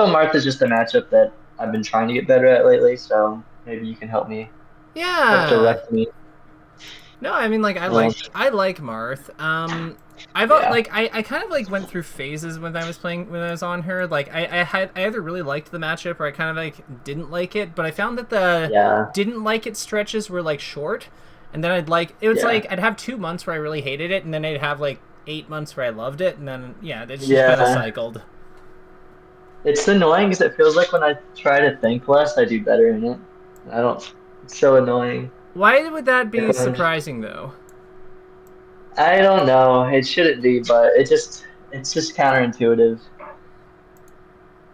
Marth is just a matchup that I've been trying to get better at lately, so maybe you can help Yeah. direct me. No, I mean like Um, I like Marth. yeah, I kind of like went through phases when I was playing when I was on her. Like I either really liked the matchup or I kind of like didn't like it, but I found that the yeah, didn't like it stretches were like short, and then I'd like it was yeah, like I'd have 2 months where I really hated it, and then I'd have like 8 months where I loved it, and then yeah, it's just kind of yeah. cycled. It's annoying because it feels like when I try to think less, I do better in it. I don't. It's so annoying. Why would that Like be when I'm just, surprising though? I don't know. It shouldn't be, but it's just counterintuitive.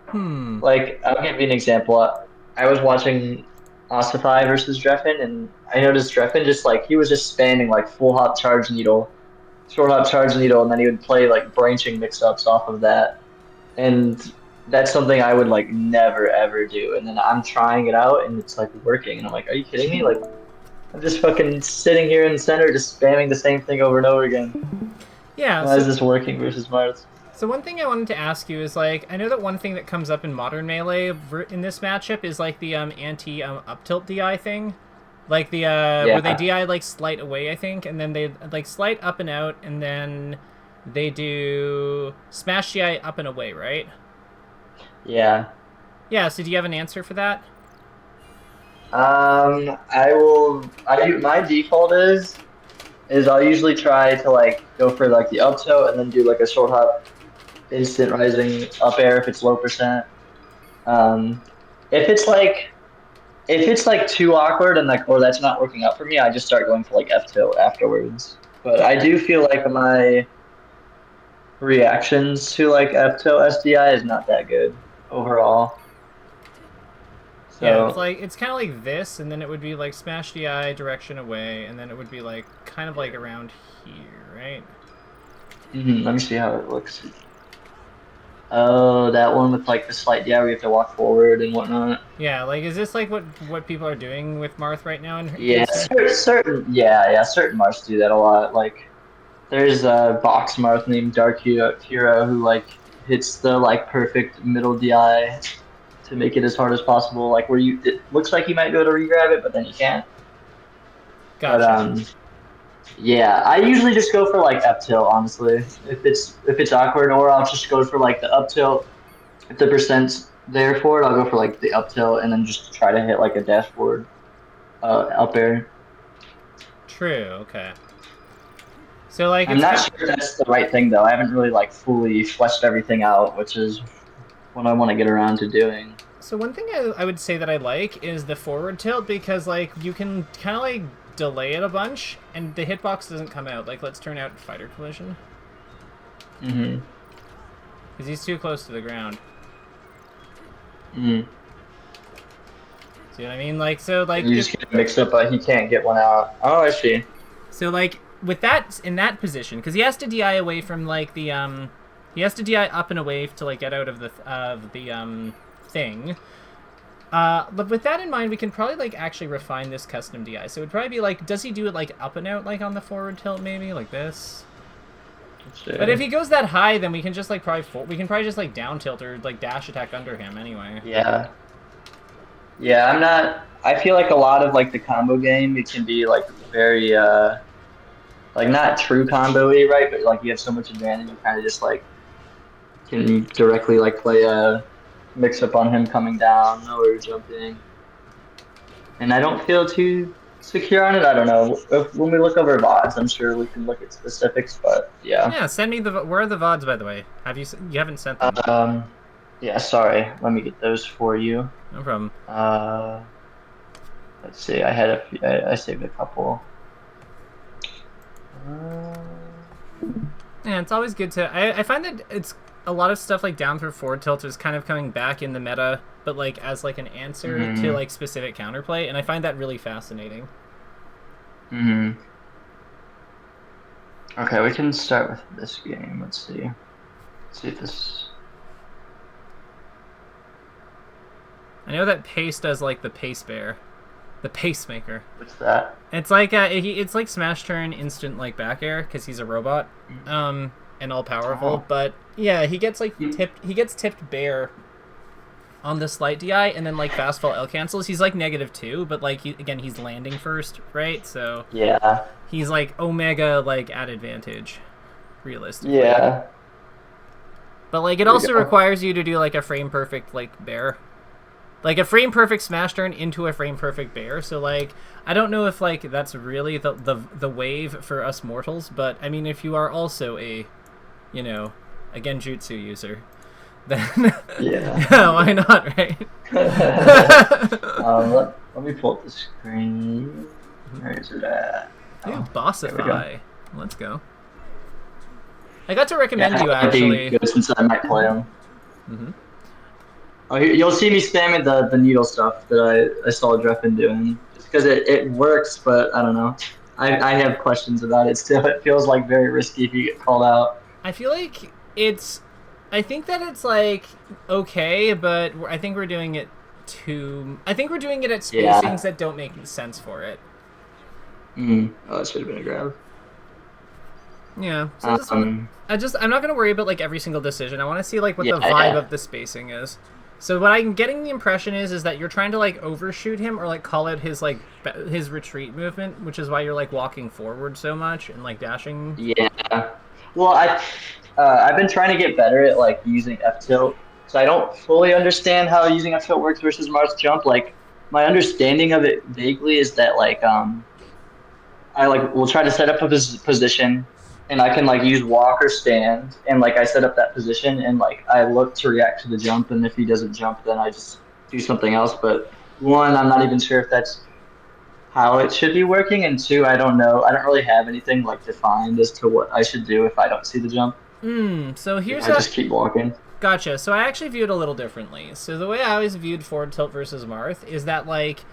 Hmm. Like I'll give you an example. I was watching Ossify versus Dreffen, and I noticed Dreffen just like he was just spamming like full hop charge needle, short hop charge needle, and then he would play like branching mix ups off of that. And that's something I would like never ever do. And then I'm trying it out, and it's like working, and I'm like, are you kidding me? Like I'm just fucking sitting here in the center, just spamming the same thing over and over again. Yeah. Why is So this working versus Mars? So one thing I wanted to ask you is like I know that one thing that comes up in modern melee in this matchup is like the anti up tilt DI thing, like the where they Yeah, DI like slight away I think, and then they like slight up and out, and then they do smash DI up and away, right? yeah. Yeah. So do you have an answer for that? I will. My default is I'll usually try to like go for like the up tilt and then do like a short hop instant rising up air if it's low percent. Um, if it's like if it's like too awkward and like or that's not working out for me, I just start going for like F tilt afterwards. But I do feel like my reactions to like F tilt SDI is not that good overall. Yeah, it's So like it's kind of like this, and then it would be like smash DI direction away, and then it would be like kind of like yeah. around here, right? Let me see how it looks. Oh, that one with like the slight yeah, we have to walk forward and whatnot. Yeah, like is this like what people are doing with Marth right now Yeah, against her? certain Marths do that a lot. Like there's a box Marth named Hero who like hits the like perfect middle DI to make it as hard as possible. Like where you it looks like you might be able to regrab it, but then you can't. But Gotcha. yeah, I usually just go for like up tilt, honestly. If it's awkward, or I'll just go for like the up tilt. If the percent's there for it, I'll go for like the up tilt and then just try to hit like a dashboard up air. True. Okay. So like I'm it's not kind. sure if that's the right thing though. I haven't really like fully fleshed everything out, which is what I want to get around to doing. So one thing I would say that I like is the forward tilt because like you can kind of like delay it a bunch and the hitbox doesn't come out. Like let's turn out fighter collision hmm because he's too close to the ground. hmm See what I mean? Like so And like you if just get mixed up, but he can't get one out. Oh, I see. so like with that in that position because he has to DI away from like the he has to DI up and away to like get out of the thing. But with that in mind, we can probably like actually refine this custom DI. So it would probably be like, does he do it like up and out, like on the forward tilt, maybe like this? Let's But if see. he goes that high, then we can just like we can probably just like down tilt or like dash attack under him anyway. Yeah, yeah. I'm not. I feel like a lot of like the combo game, it can be like very like not true combo-y, right? But like you have so much advantage, you kind of just like can directly like play a mix up on him coming down or jumping. And I don't feel too secure on it. I don't know. When we look over VODs, I'm sure we can look at specifics, but yeah. Yeah, send me the where are the vods by the way? You haven't sent them? Um, yeah, sorry. Let me get those for you. No problem. Uh, let's see. I had a few, I saved a couple. Uh, Yeah, it's always good to. I find that it's a lot of stuff like down through forward tilt is kind of coming back in the meta, but like as like an answer to hmm like specific counterplay, and I find that really fascinating. hmm Okay, we can start with this game. Let's see. See if this. I know that Pace does like the Pace Bear, the Pacemaker. What's that? It's like it's like smash turn instant like back air because he's a robot, and all powerful. Oh. But yeah, he gets like tipped. He gets tipped bear on the slight DI, and then like fast fall L cancels, he's like -2, but like he's landing first, right? So Yeah. he's like omega like at advantage, realistically. Yeah. But like it also requires you to do like a frame perfect like bear. Like a frame perfect smash turn into a frame perfect bear. So like I don't know if like that's really the wave for us mortals, but I mean if you are also a a genjutsu user, then yeah, why not, right? Let me pull up the screen. Where is it at? Ooh, bossify. Let's go. I got to recommend you actually. Good, since I might play them. Mm-hmm. Oh, you'll see me spamming the needle stuff that I saw Dreffen doing, just because it works, but I don't know. I have questions about it still. It feels like very risky if you get called out. I feel like I think that it's like okay, but I think we're doing it I think we're doing it at spacings that don't make sense for it. Oh, that should have been a grab. Yeah. So I'm not gonna worry about like every single decision. I want to see like what the vibe of the spacing is. So what I'm getting the impression is that you're trying to like overshoot him or like call out his like his retreat movement, which is why you're like walking forward so much and like dashing. Yeah. Well, I've been trying to get better at like using F tilt, so I don't fully understand how using F tilt works versus Marth's jump. Like my understanding of it vaguely is that like I like will try to set up a position, and I can like use walk or stand, and like I set up that position, and like I look to react to the jump, and if he doesn't jump, then I just do something else. But one, I'm not even sure if that's how it should be working, and two, I don't know. I don't really have anything like defined as to what I should do if I don't see the jump. So here's I just keep walking. Gotcha. So I actually view it a little differently. So the way I always viewed forward tilt versus Marth is that like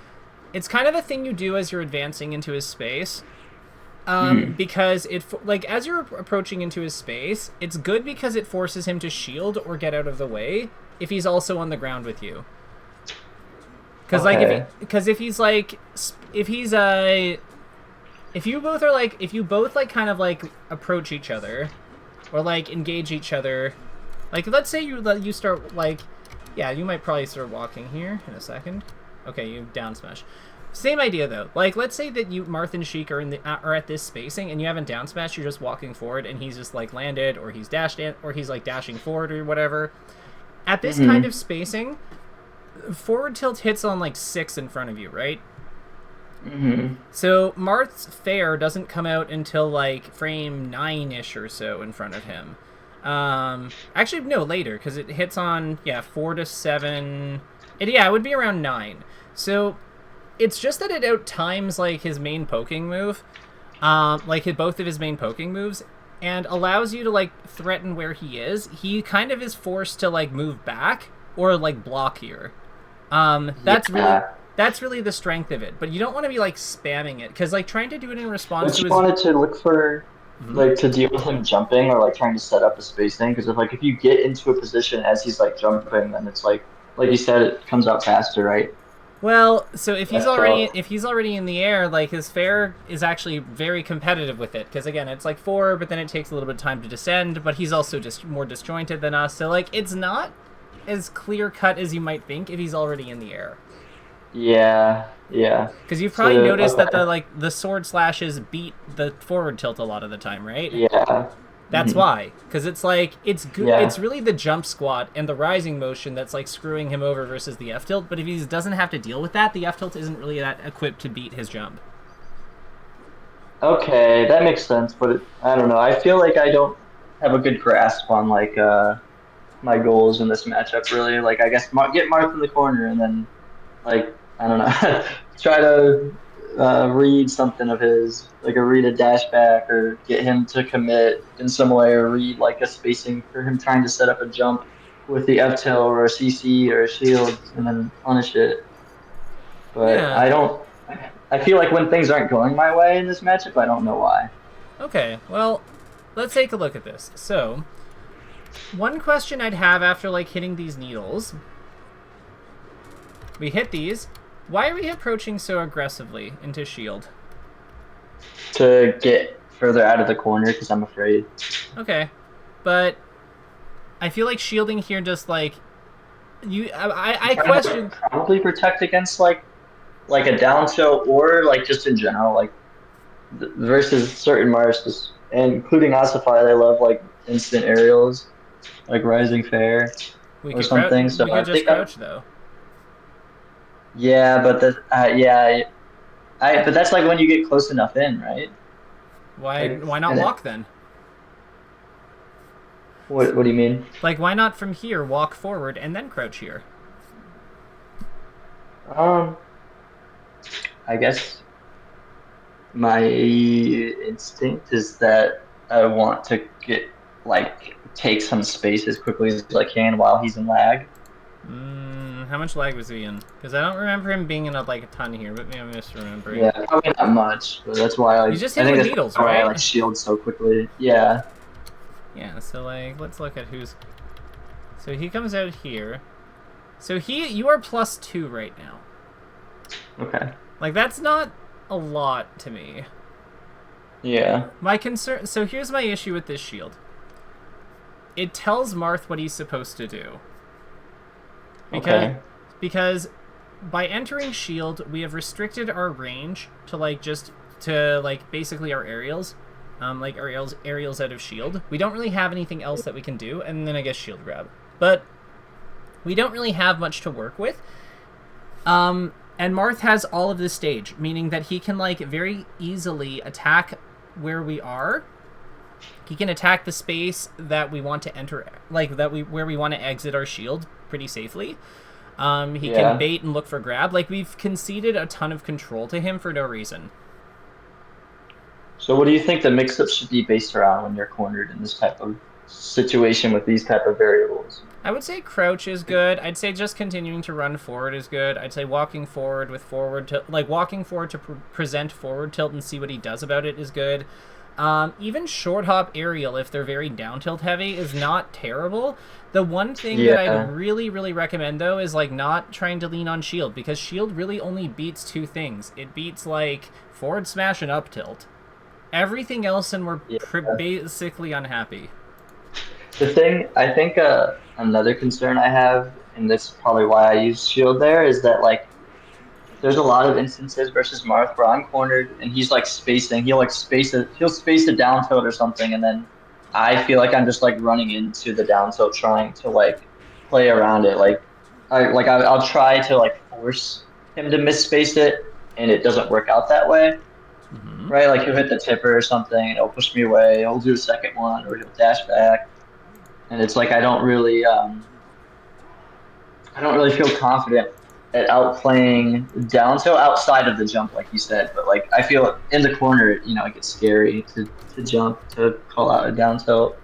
it's kind of a thing you do as you're advancing into his space. Because it like as you're approaching into his space, it's good because it forces him to shield or get out of the way if he's also on the ground with you. Because if you both like kind of like approach each other or like engage each other, like let's say you start like you might probably start walking here in a second. Okay, you down smash. Same idea though. Like let's say that Marth and Sheik are at this spacing and you haven't down smashed, you're just walking forward and he's just like landed or he's dashed in or he's like dashing forward or whatever. At this kind of spacing, forward tilt hits on like 6 in front of you, right? So Marth's fair doesn't come out until like frame 9-ish or so in front of him. Actually no, later, because it hits on 4 to 7. It would be around 9. So it's just that it out times like his main poking move, both of his main poking moves, and allows you to like threaten where he is. He kind of is forced to like move back or like block here. That's really the strength of it. But you don't want to be like spamming it because like trying to do it in response to his... wanted to look for like to deal with him jumping or like trying to set up a spacing, because if you get into a position as he's like jumping, then it's like you said, it comes out faster, right? Well, so if he's already in the air, like his fair is actually very competitive with it because again, it's like 4, but then it takes a little bit of time to descend. But he's also just more disjointed than us, so like it's not as clear cut as you might think if he's already in the air. Yeah. Because you've probably noticed that the sword slashes beat the forward tilt a lot of the time, right? Yeah. That's why, because it's like it's good. It's really the jump squat and the rising motion that's like screwing him over versus the F tilt. But if he doesn't have to deal with that, the F tilt isn't really that equipped to beat his jump. Okay, that makes sense. But I don't know. I feel like I don't have a good grasp on like my goals in this matchup. Really, like I guess get Marth in the corner and then like I don't know, try to read something of his, like read a dash back or get him to commit in some way, or read like a spacing for him trying to set up a jump with the F tail or a CC or a shield and then punish it. But I feel like when things aren't going my way in this matchup, I don't know why. Okay, well, let's take a look at this. So, one question I'd have after like hitting these needles, we hit these. Why are we approaching so aggressively into shield? To get further out of the corner because I'm afraid. Okay, but I feel like shielding here just like I Trying to question. probably protect against like a down tilt or like just in general like versus certain Mars just and including Ossify, they love like instant aerials like Rising Fair We or could crouch. something. So We could I just think I'm crouch though. yeah, but yeah, but that's like when you get close enough in, right? Why? Like Why not and walk then? what do you mean? Like, why not from here walk forward and then crouch here? Um, I guess my instinct is that I want to get like take some space as quickly as I can while he's in lag. How much lag was he in? Because I don't remember him being in like a ton here, but maybe I'm misremembering. Yeah, probably not much, but that's why You just I hit him think with that's needles, why I right? like shield so quickly. Yeah. Yeah. So like, let's look at who's. So he comes out here. So you are +2 right now. Okay. Like that's not a lot to me. Yeah. My concern. So here's my issue with this shield. It tells Marth what he's supposed to do. Because Okay. because by entering shield, we have restricted our range to like basically our aerials. Like our aerials out of shield. We don't really have anything else that we can do, and then I guess shield grab. But we don't really have much to work with. And Marth has all of this stage, meaning that he can like very easily attack where we are. He can attack the space that we want to enter, like where we want to exit our shield pretty safely. He can Yeah. bait and look for grab. Like we've conceded a ton of control to him for no reason. So what do you think the mix-up should be based around when you're cornered in this type of situation with these type of variables? I would say crouch is good. I'd say just continuing to run forward is good. I'd say walking forward with forward tilt, like walking forward to present forward tilt and see what he does about it is good. Even short hop aerial, if they're very down tilt heavy, is not terrible. The one thing that I'd Yeah. really, really recommend though is like not trying to lean on shield, because shield really only beats two things. It beats like forward smash and up tilt. Everything else, and we're Yeah. basically unhappy. The thing I think another concern I have, and that's probably why I use shield there, is that like there's a lot of instances versus Marth where I'm cornered and he's like spacing. He'll space a down tilt or something, and then I feel like I'm just like running into the down tilt trying to like play around it. I'll try to like force him to miss space it, and it doesn't work out that way. Right? Like he'll hit the tipper or something, and it'll push me away. He'll do a second one, or he'll dash back, and it's like I don't really feel confident at outplaying down tilt outside of the jump, like you said. But like I feel in the corner, it gets scary to jump to call out a down tilt.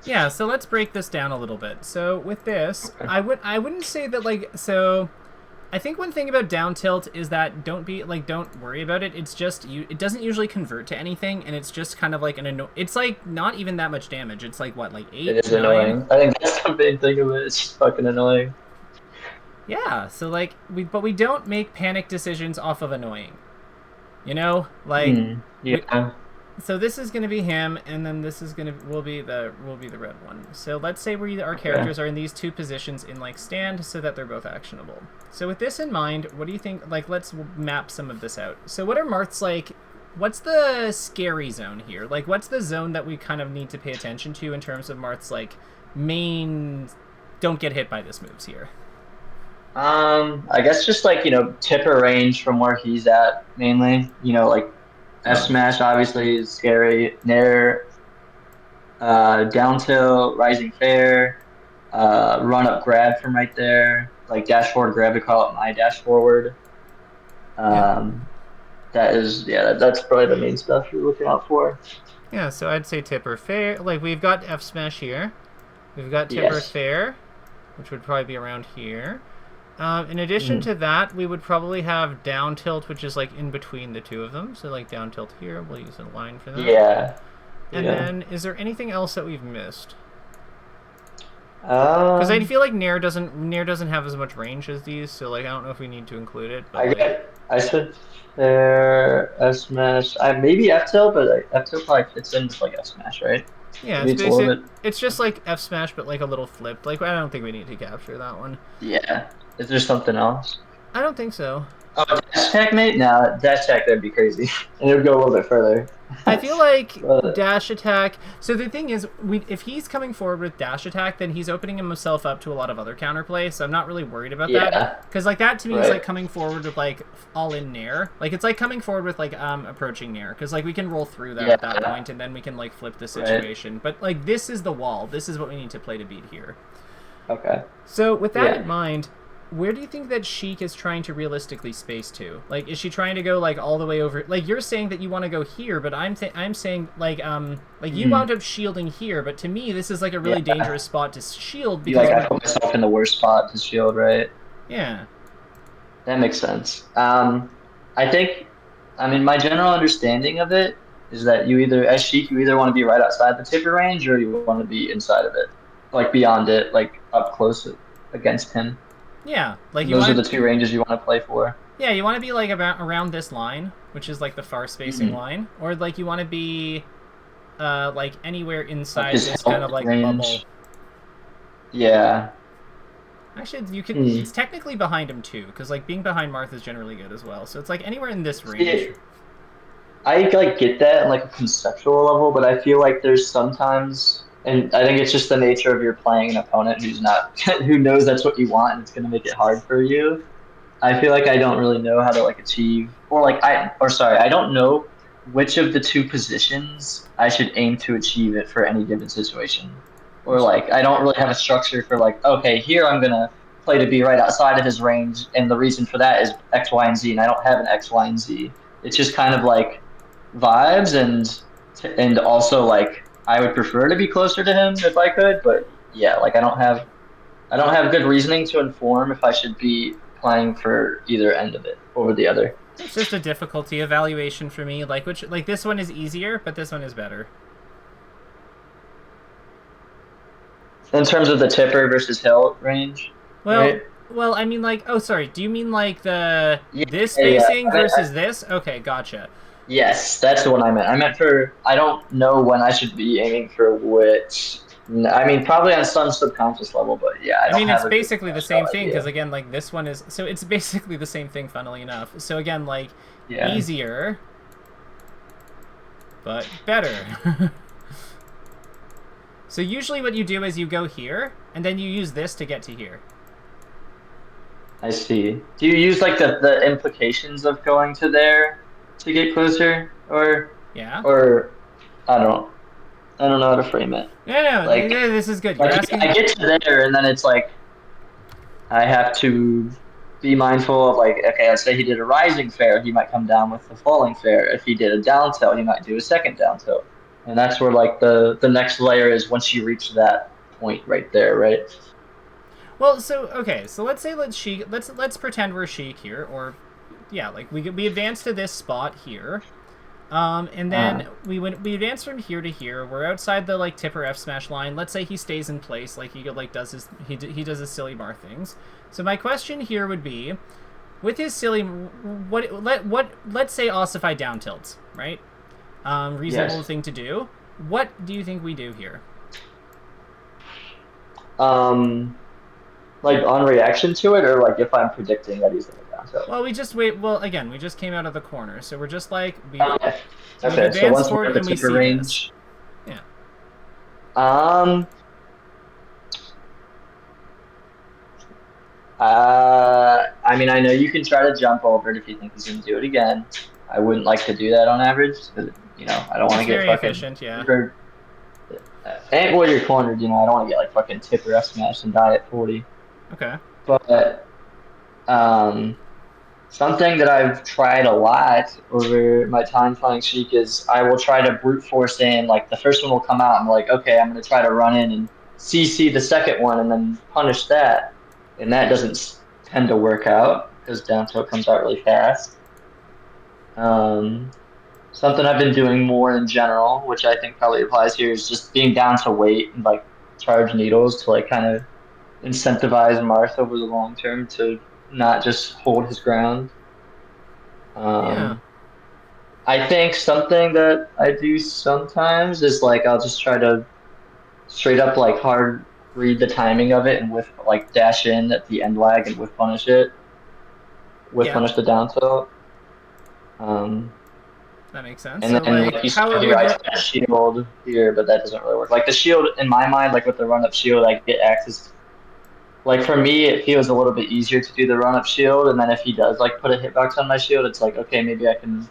Yeah, so let's break this down a little bit. So with this, Okay. I wouldn't say that like so. I think one thing about down tilt is that don't worry about it. It's just it doesn't usually convert to anything, and it's just kind of like it's like not even that much damage. It's like what, like It 8, is 9. annoying. I think that's the main thing of it. It's just fucking annoying. Yeah, so like we don't make panic decisions off of annoying. Like we, Yeah. so this is gonna be him, and then this is gonna will be the red one. So let's say our Okay. characters are in these two positions in like stand, so that they're both actionable. So with this in mind, what do you think? Like, let's map some of this out. So what are Marth's like? What's the scary zone here? Like, what's the zone that we kind of need to pay attention to in terms of Marth's like main? Don't get hit by this moves here. I guess just like, tipper range from where he's at mainly. Like F smash obviously is scary. Nair, down tilt, rising fair, run up grab from right there, like dash forward grab to call it my dash forward. Yeah. That's probably the main stuff you're looking out for. Yeah, so I'd say Tipper Fair. Like, we've got F Smash here. We've got Tipper Yes. Fair, which would probably be around here. In addition Mhm. to that, we would probably have Down Tilt, which is like in between the two of them. So, like, Down Tilt here. We'll use a line for that. Yeah. And Yeah. then, is there anything else that we've missed? Because I Um, feel like Nair doesn't have as much range as these, so like I don't know if we need to include it, but like I said fair F smash. I maybe F tilt, but like, F tilt probably fits in with like F smash, right? Yeah, Maybe it's a little bit. it's just like F smash, but like a little flipped. Like I don't think we need to capture that one. Yeah. Is there something else? I don't think so. Oh, dash attack, mate? Nah, dash attack, that'd be crazy. And it would go a little bit further. I feel like But, dash attack. So the thing is, if he's coming forward with dash attack, then he's opening himself up to a lot of other counterplay. So I'm not really worried about yeah, that, because like that to me is right. like coming forward with like all in nair. Like it's like coming forward with like approaching nair, because like we can roll through that at that Yeah, point, and then we can like flip the right. situation. But like this is the wall. This is what we need to play to beat here. Okay. So with that Yeah. in mind, where do you think that Sheik is trying to realistically space to? Like, is she trying to go like all the way over? Like you're saying that you want to go here, but I'm saying like you wound up shielding here, but to me this is like a really Yeah. dangerous spot to shield Be because like, I put myself in the worst spot to shield, right? yeah, That makes sense. I think, I mean, my general understanding of it is that you either, as Sheik, you either want to be right outside the tipper range or you want to be inside of it, like beyond it, like up close against him. yeah, like you Those are want the to two ranges you want to play for. yeah you want to be like about around this line, which is like the far spacing Mhm. line, or like you want to be like anywhere Like inside his this kind of health like bubble. range. Yeah. Actually, you could. Hmm. It's technically behind him too, because like being behind Marth is generally good as well. So it's like anywhere in this range. See, I like get that on like a conceptual level, but I feel like there's sometimes, and I think it's just the nature of you're playing an opponent who's not, who knows that's what you want, and it's going to make it hard for you. I feel like I don't really know how to like achieve, or like or sorry, I don't know which of the two positions I should aim to achieve it for any given situation. Or like, I don't really have a structure for like, okay, here I'm gonna play to be right outside of his range, and the reason for that is X, Y, and Z, and I don't have an X, Y, and Z. It's just kind of like vibes, and also like I would prefer to be closer to him if I could, but yeah, like I don't have good reasoning to inform if I should be playing for either end of it over the other. It's just a difficulty evaluation for me. Like which like this one is easier, but this one is better. In terms of the tipper versus hill range, Well, right? well, I mean like oh sorry, do you mean like the Yeah, this yeah. spacing versus this? Okay, gotcha. Yes, that's the one I meant. I meant for I don't know when I should be aiming for which. I mean, probably on some subconscious level, but yeah, I I don't mean, it's have a good basically the fleshed out same thing because idea. again, like this one is so it's basically the same thing. Funnily enough, so again, like Yeah, easier but better. So usually, what you do is you go here, and then you use this to get to here. I see. Do you use like the implications of going to there to get closer, Yeah. or I don't know how to frame it. No, no, Like this is good. You're Like I asking. get to there, and then it's like I have to be mindful of like, okay, let's say he did a rising fair, he might come down with a falling fair. If he did a down tilt, he might do a second down tilt, and that's where like the next layer is once you reach that point right there, right? Well, so okay, so let's say let's pretend we're Sheik here, or yeah, like we advance to this spot here. And then Uh, we advance from here to here. We're outside the like tipper F smash line. Let's say he stays in place, like he like does his he does his silly bar things. So my question here would be, with his silly let's say ossify down tilts, right? Reasonable yes. thing to do. What do you think we do here? Um, like on reaction to it, or like if I'm predicting that he's gonna down tilt. Well, we just wait. Well, again, we just came out of the corner, so we're just like Okay. we've Okay. So advanced once we're forward in the and we tipper see this. range, Yeah. um, I mean, I know you can try to jump over it if you think he's going to do it again. I wouldn't like to do that on average because, I don't want It's to get very fucking efficient. Yeah. tipper. Ain't warrior cornered, I don't want to get like fucking tipper F smash and die at 40. Okay. But um, something that I've tried a lot over my time playing Sheik is I will try to brute force in. Like the first one will come out, I'm like, okay, I'm going to try to run in and CC the second one and then punish that. And that doesn't tend to work out because down tilt comes out really fast. Um, Something I've been doing more in general, which I think probably applies here, is just being down to wait and like charge needles to like kind of incentivize Marth over the long term to not just hold his ground. Yeah. Um, I think something that I do sometimes is like I'll just try to straight up like hard read the timing of it and with like dash in at the end lag and with Yeah, punish the down tilt. Um, that makes sense. and So then like like you how said, it your would ice look. shield here, but that doesn't really work. Like the shield in my mind, like with the run up shield, I get access. Like for me, it feels a little bit easier to do the run up shield, and then if he does like put a hitbox on my shield, it's like okay, maybe I can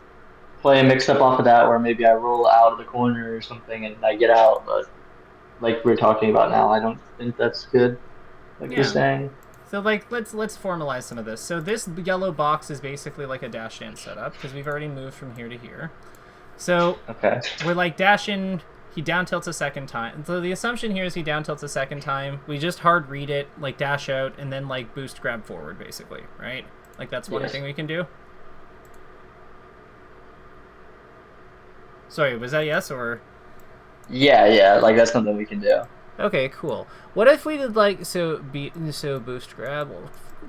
play a mix up off of that, or maybe I roll out of the corner or something and I get out. But like we're talking about now, I don't think that's good. Like you're Yeah. saying. So like let's formalize some of this. So this yellow box is basically like a dash dance setup because we've already moved from here to here. So Okay. we're like dash in, he down tilts a second time. So the assumption here is he down tilts a second time. We just hard read it, like dash out, and then like boost grab forward, basically, right? Like that's one Yes. thing we can do. Sorry, was that yes or? Yeah, yeah. Like that's something we can do. Okay, cool. What if we did like so boost grab?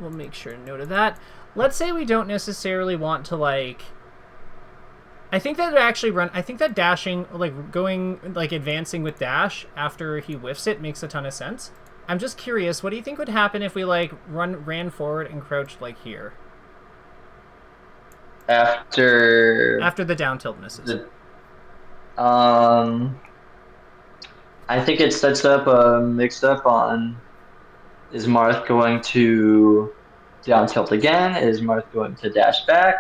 We'll make sure to note of that. Let's say we don't necessarily want to like. I think that actually run. I think that dashing, like going, like advancing with dash after he whiffs it, makes a ton of sense. I'm just curious. What do you think would happen if we like ran forward and crouched like here After after the down tilt misses? the um I think it sets up a mix up on is Marth going to down tilt again? Is Marth going to dash back?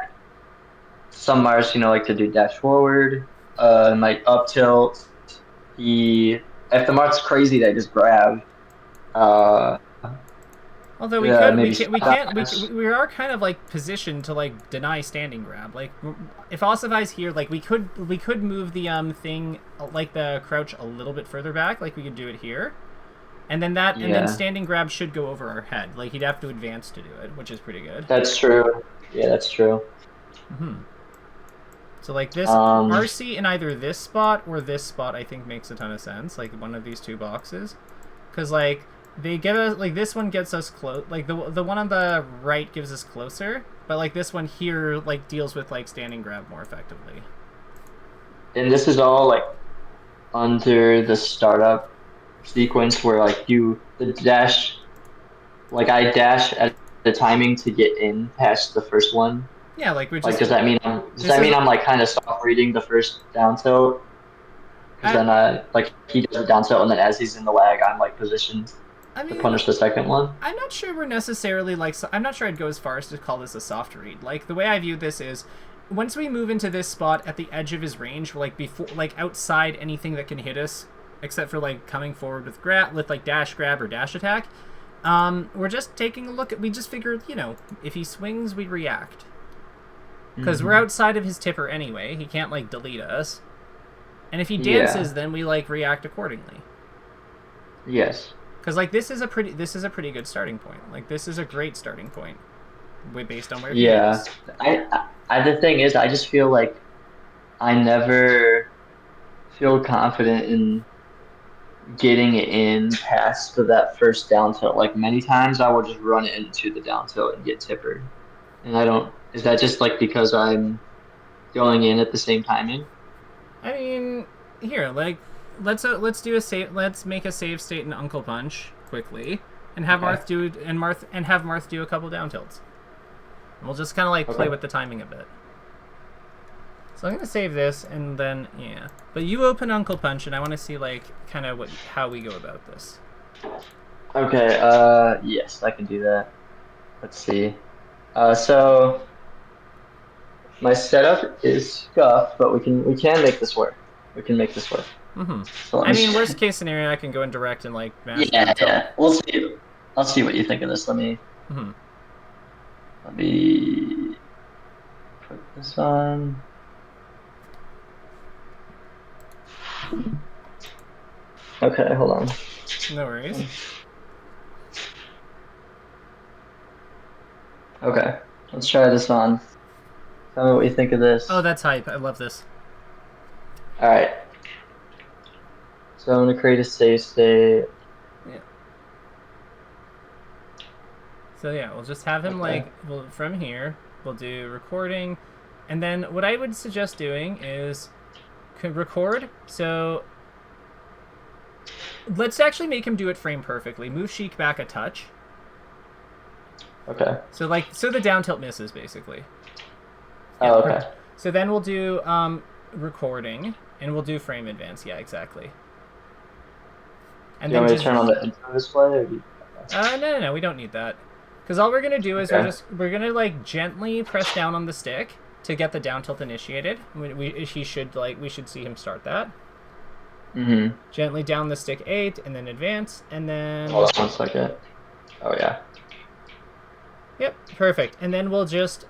Some Marths, like to do dash forward. Might up tilt. He if the Marth's crazy, they just grab. Uh, Although maybe we spot can't, dash. we are kind of like positioned to like deny standing grab. Like if Ossify's here, like we could move the thing like the crouch a little bit further back. Like we could do it here, and then Yeah, standing grab should go over our head. Like he'd have to advance to do it, which is pretty good. that's true. Yeah, that's true. So like this Um, RC in either this spot or this spot, I think makes a ton of sense. Like one of these two boxes, because like they get us like this one gets us close. Like the one on the right gives us closer, but like this one here like deals with like standing grab more effectively. and this is all like under the startup sequence where like the dash like I dash at the timing to get in past the first one. Yeah, like we Like just does this that is mean I'm like kind of soft reading the first down tilt? Because I then like he does a down tilt and then as he's in the lag, I'm like positioned I to mean punish the second one. I'm not sure we're necessarily like. I'm not sure I'd go as far as to call this a soft read. Like the way I view this is, once we move into this spot at the edge of his range, like before, like outside anything that can hit us, except for like coming forward with like dash grab or dash attack. We're just taking a look at. We just figured, if he swings, we react because we're Hmm. outside of his tipper anyway. He can't like delete us, and if he Yeah. dances, then we like react accordingly. Yes. Because like this is a pretty good starting point. Like this is a great starting point, based on where he Yeah. is. The thing is, I just feel like I never feel confident in getting it in past that first down tilt. Like many times I will just run it into the down tilt and get tippered. And I don't, is that just like because I'm going in at the same timing? I mean, here, like, let's do a save. Let's make a save state in Uncle Punch quickly, and Okay. have Marth do a couple down tilts. And we'll just kind of like play Okay. with the timing a bit. So I'm gonna save this, and then yeah. But you open Uncle Punch, and I want to see like kind of how we go about this. Okay. Yes, I can do that. Let's see. So my setup is scuffed, but we can make this work. We can make this work. So let I me. mean, worst case scenario, I can go in direct and like mash down Yeah, tilt. yeah. We'll see. I'll see what you think of this. Let me put this on. Okay, hold on. No worries. Okay, let's try this on. Tell me what you think of Oh, this. that's hype. I love this. All right. So I'm gonna create a save state. Yeah. So yeah, we'll just have him Okay. like from here. We'll do recording. And then what I would suggest doing is record. So let's actually make him do it frame perfectly. Move Sheik back a touch. Okay. So the down tilt misses basically. Oh, okay. So then we'll do recording, and we'll do frame advance. Yeah, exactly. And do you want me to turn on the intro display? Or do you... No, we don't need that. Because all we're gonna do is we're gonna like gently press down on the stick to get the down tilt initiated. We should see him start that. Mm-hmm. Gently down the stick 8, and then advance, and then. Hold on 1 second. Oh yeah. Yep, perfect. And then we'll just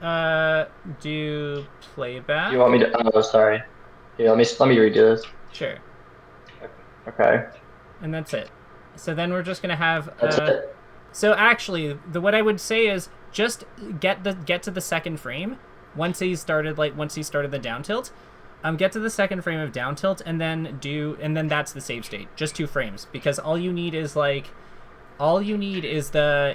do playback. You want me to? Oh, sorry. Here, let me redo this. Sure. Okay. And that's it. So then we're just gonna have. That's it. So actually, what I would say is just get to the second frame once he started the down tilt. Get to the second frame of down tilt, and then that's the save state. Just 2 frames, because all you need is the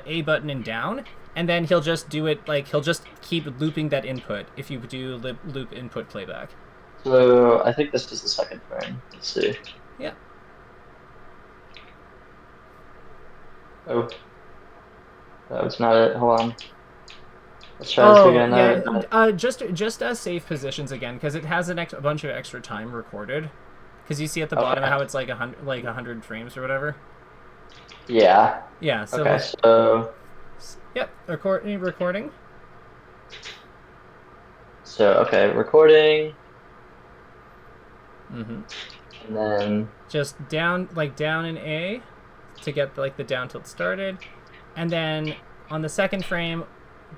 A button and down. And then he'll just do it, he'll just keep looping that input if you do loop input playback. So I think this is the second frame. Let's see. Yeah. Oh. That was not it. Hold on. Let's try this again. Yeah. Just save positions again, because it has a bunch of extra time recorded. Because you see at the bottom how it's like 100 frames or whatever. Yeah. Yeah. So okay. So. Yep, recording. So, okay, recording. Mm-hmm. And then... just down in A to get, the down tilt started. And then on the second frame,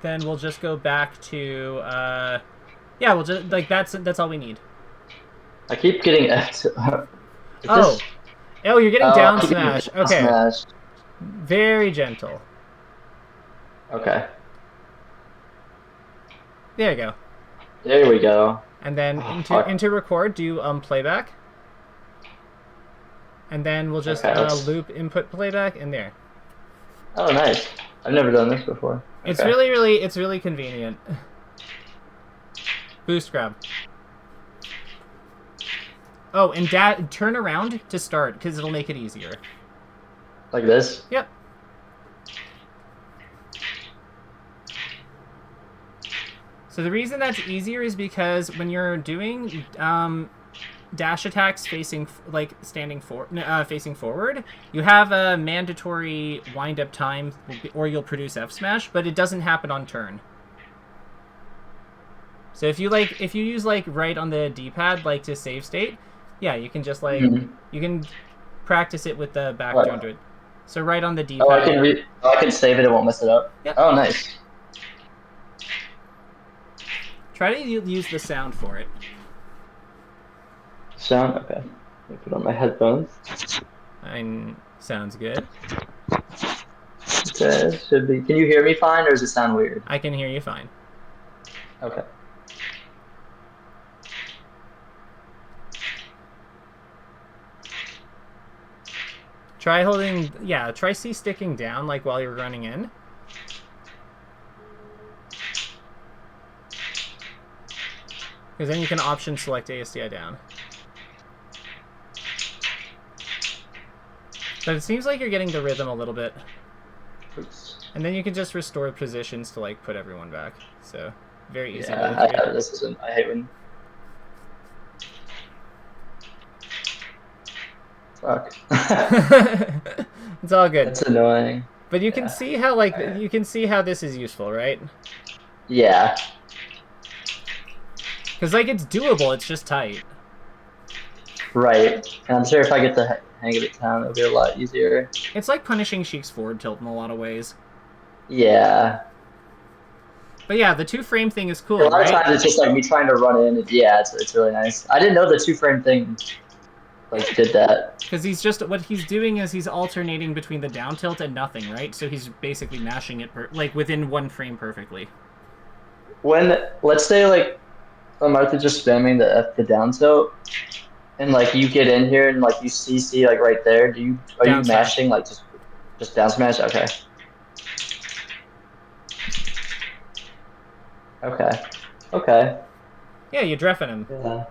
then we'll just go back to, yeah, we'll just, that's all we need. I keep getting F. Oh, you're getting down smash. Okay. Smash. Very gentle. Okay. There you go. There we go. And then into record, do playback. And then we'll just loop input playback in there. Oh, nice. I've never done this before. It's really convenient. Boost grab. Oh, and turn around to start, because it'll make it easier. Like this? Yep. So the reason that's easier is because when you're doing dash attacks facing facing forward, you have a mandatory wind up time, or you'll produce F smash, but it doesn't happen on turn. So if you use right on the D-pad to save state, yeah, you can just you can practice it with the back turn to it. So right on the D-pad. Oh, I can save it. It won't mess it up. Yep. Oh, nice. Try to use the sound for it. Sound? Okay. Let me put on my headphones. Sounds good. Okay, should be. Can you hear me fine, or does it sound weird? I can hear you fine. Okay. Try C sticking down while you're running in. Because then you can option select ASDI down. But it seems like you're getting the rhythm a little bit. Oops. And then you can just restore positions to put everyone back. So very easy. Yeah, I hate when... Fuck. It's all good. That's annoying. But you can see how you can see how this is useful, right? Yeah. Because it's doable, it's just tight. Right. And I'm sure if I get the hang of it down, it'll be a lot easier. It's like punishing Sheik's forward tilt in a lot of ways. Yeah. But yeah, the 2-frame thing is cool, A lot right? of times it's just me trying to run in. Yeah, it's really nice. I didn't know the 2-frame thing did that. Because what he's doing is he's alternating between the down tilt and nothing, right? So he's basically mashing it within 1 frame perfectly. When, let's say Marth is just spamming the down tilt, and you get in here and you CC right there, are you mashing just down smash? Okay. Okay. Okay. Yeah, you dreffen him. Yeah.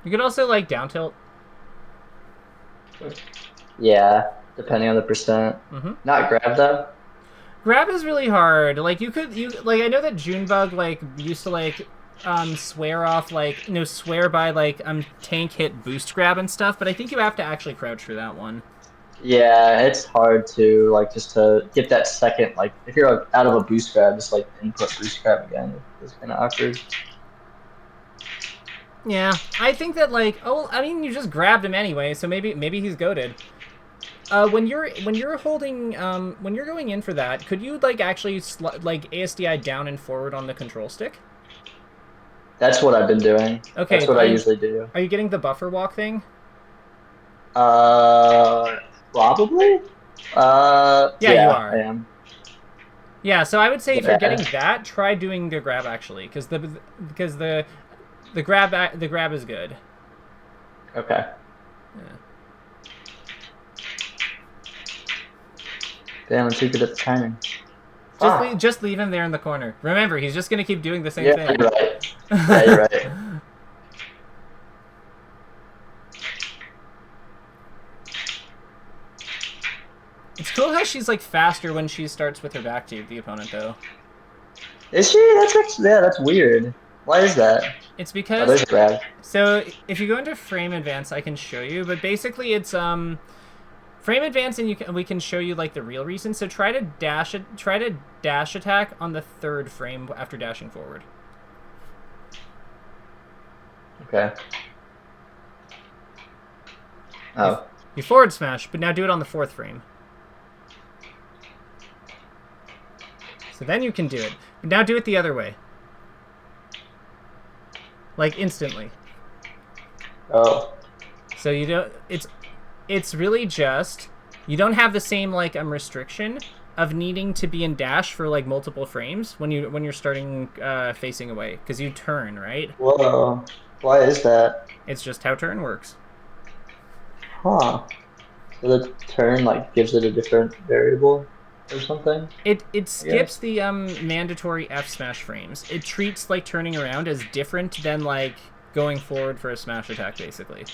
You could also like down tilt. Yeah, depending on the percent. Mm-hmm. Not grab though. Grab is really hard. Like you like I know that Junebug like used to like swear off like swear by like tank hit boost grab and stuff, but I think you have to actually crouch for that one. Yeah, it's hard to like just to get that second like if you're like, out of a boost grab, just like input boost grab again. It's kind of awkward. Yeah, I think that like I mean you just grabbed him anyway, so maybe he's goated. When you're holding when you're going in for that, could you like actually like ASDI down and forward on the control stick? That's what I've been doing. That's Okay, what I usually do. are you getting the buffer walk thing? Uh, Probably. Yeah, you Yeah, I are. am. Yeah, so I would say if you're Yeah. getting that, try doing the grab actually, because the grab is good. Okay. Yeah. Damn, I'm too good at the timing. Just leave him there in the corner. Remember, he's just gonna keep doing the same Yeah, thing. you're right. Yeah, you're right. It's cool how she's like faster when she starts with her back to the opponent, though. Is she? That's actually, yeah, that's weird. Why is that? It's Oh, because there's a grab. so if you go into frame advance, I can show you, but basically it's frame advance, and we can show you like the real reason. So try to dash attack on the third frame after dashing forward. Okay. Oh. You forward smash, but now do it on the fourth frame. So then you can do it. But now do it the other way. Like instantly. Oh. So you don't it's really just you don't have the same like restriction of needing to be in dash for like multiple frames when you're starting facing away, because you turn, right? Whoa. Why is that? It's just how turn works. Huh. So the turn like gives it a different variable or something? It skips the mandatory F smash frames. It treats like turning around as different than like going forward for a smash attack, basically.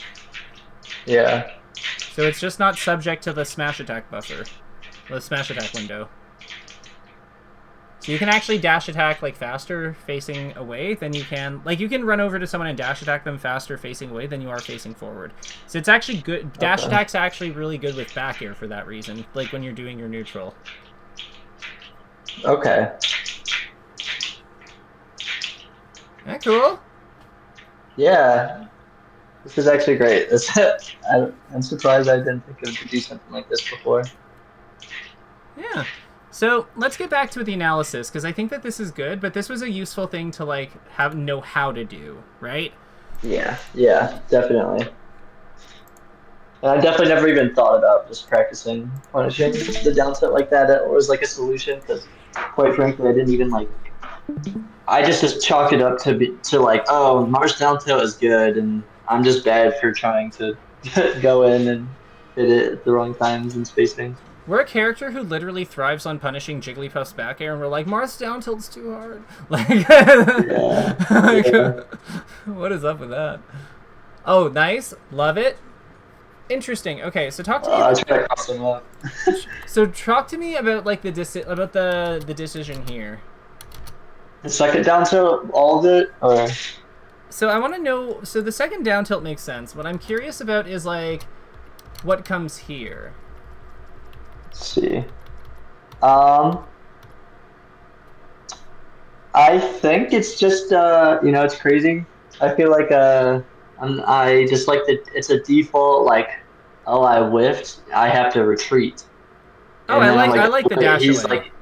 Yeah. So it's just not subject to the smash attack buffer, the smash attack window. So you can actually dash attack like faster facing away than you can. Like you can run over to someone and dash attack them faster facing away than you are facing forward. So it's actually good. Dash attack's actually really good with back air for that reason. Like when you're doing your neutral. Okay. That cool? Yeah. This is actually great. I'm surprised I didn't think of to do something like this before. Yeah. So let's get back to the analysis, because I think that this is good, but this was a useful thing to like know how to do, right? Yeah, definitely. And I definitely never even thought about just practicing punishing the down set like that as like a solution, because quite frankly, I didn't even like. I just chalked it up to like, oh, Marth's down tilt is good, and I'm just bad for trying to go in and hit it at the wrong times and spacing. We're a character who literally thrives on punishing Jigglypuff's back air, and we're like, Marth's down tilt's too hard. Like, Yeah. What is up with that? Oh, nice. Love it. Interesting. Okay, so talk to me. I try to cross them up. So talk to me about like the decision here. The second down tilt, all of it, or So I want to know. So the second down tilt makes sense. What I'm curious about is like, what comes here. let's see. I think it's just it's crazy. I feel like I just like that it's a default like, oh, I whiffed, I have to retreat. Oh, And then I'm I like the wait, dash he's away. like,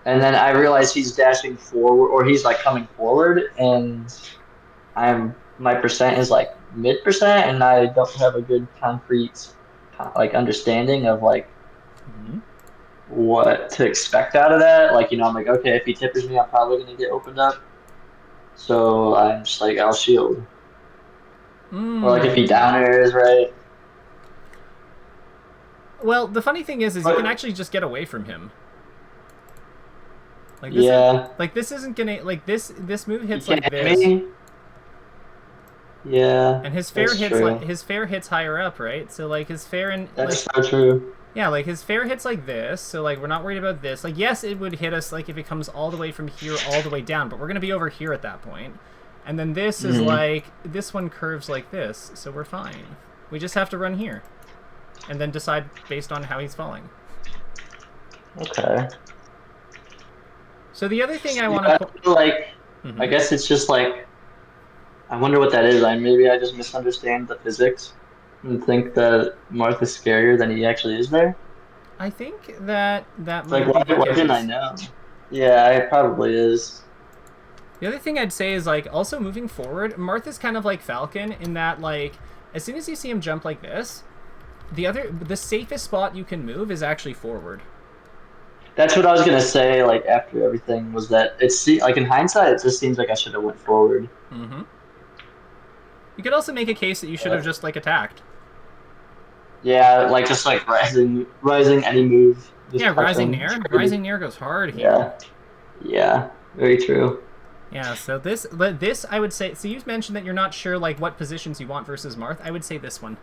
and then I realize he's dashing forward, or he's like coming forward, and my percent is like mid percent, and I don't have a good concrete like understanding of like what to expect out of that. Like, I'm like, okay, if he tippers me, I'm probably gonna get opened up. So I'm just like, I'll shield. Or like if he down airs, right? Well, the funny thing is you can actually just get away from him. Like this is Yeah. like this isn't gonna like this move You hits can't like hit this, me. Yeah, and his fair that's hits like true. his fair hits higher up, right? So like his fair and like That's so true. yeah, like his fair hits like this. So like we're not worried about this. Like yes, it would hit us like if it comes all the way from here all the way down, but we're gonna be over here at that point. And then this is like this one curves like this, so we're fine. We just have to run here, and then decide based on how he's falling. Okay. So the other thing I Yeah, want I to feel like I mm-hmm. guess it's just like I wonder what that is. Maybe I just misunderstand the physics and think that Marth is scarier than he actually is there. I think that that It's like might be the why didn't I case. know? Yeah, it probably is. The other thing I'd say is like also moving forward, Marth is kind of like Falcon in that like as soon as you see him jump like this, the safest spot you can move is actually forward. That's what I was gonna say. Like after everything was that like in hindsight, it just seems like I should have went forward. Mm-hmm. You could also make a case that you should have But just like attacked. yeah, like just like rising any move, Yeah, just touch Rising him. Nair. Rising Nair goes hard here. Yeah, yeah, very true. Yeah, so this I would say. So you mentioned that you're not sure like what positions you want versus Marth. I would say this one.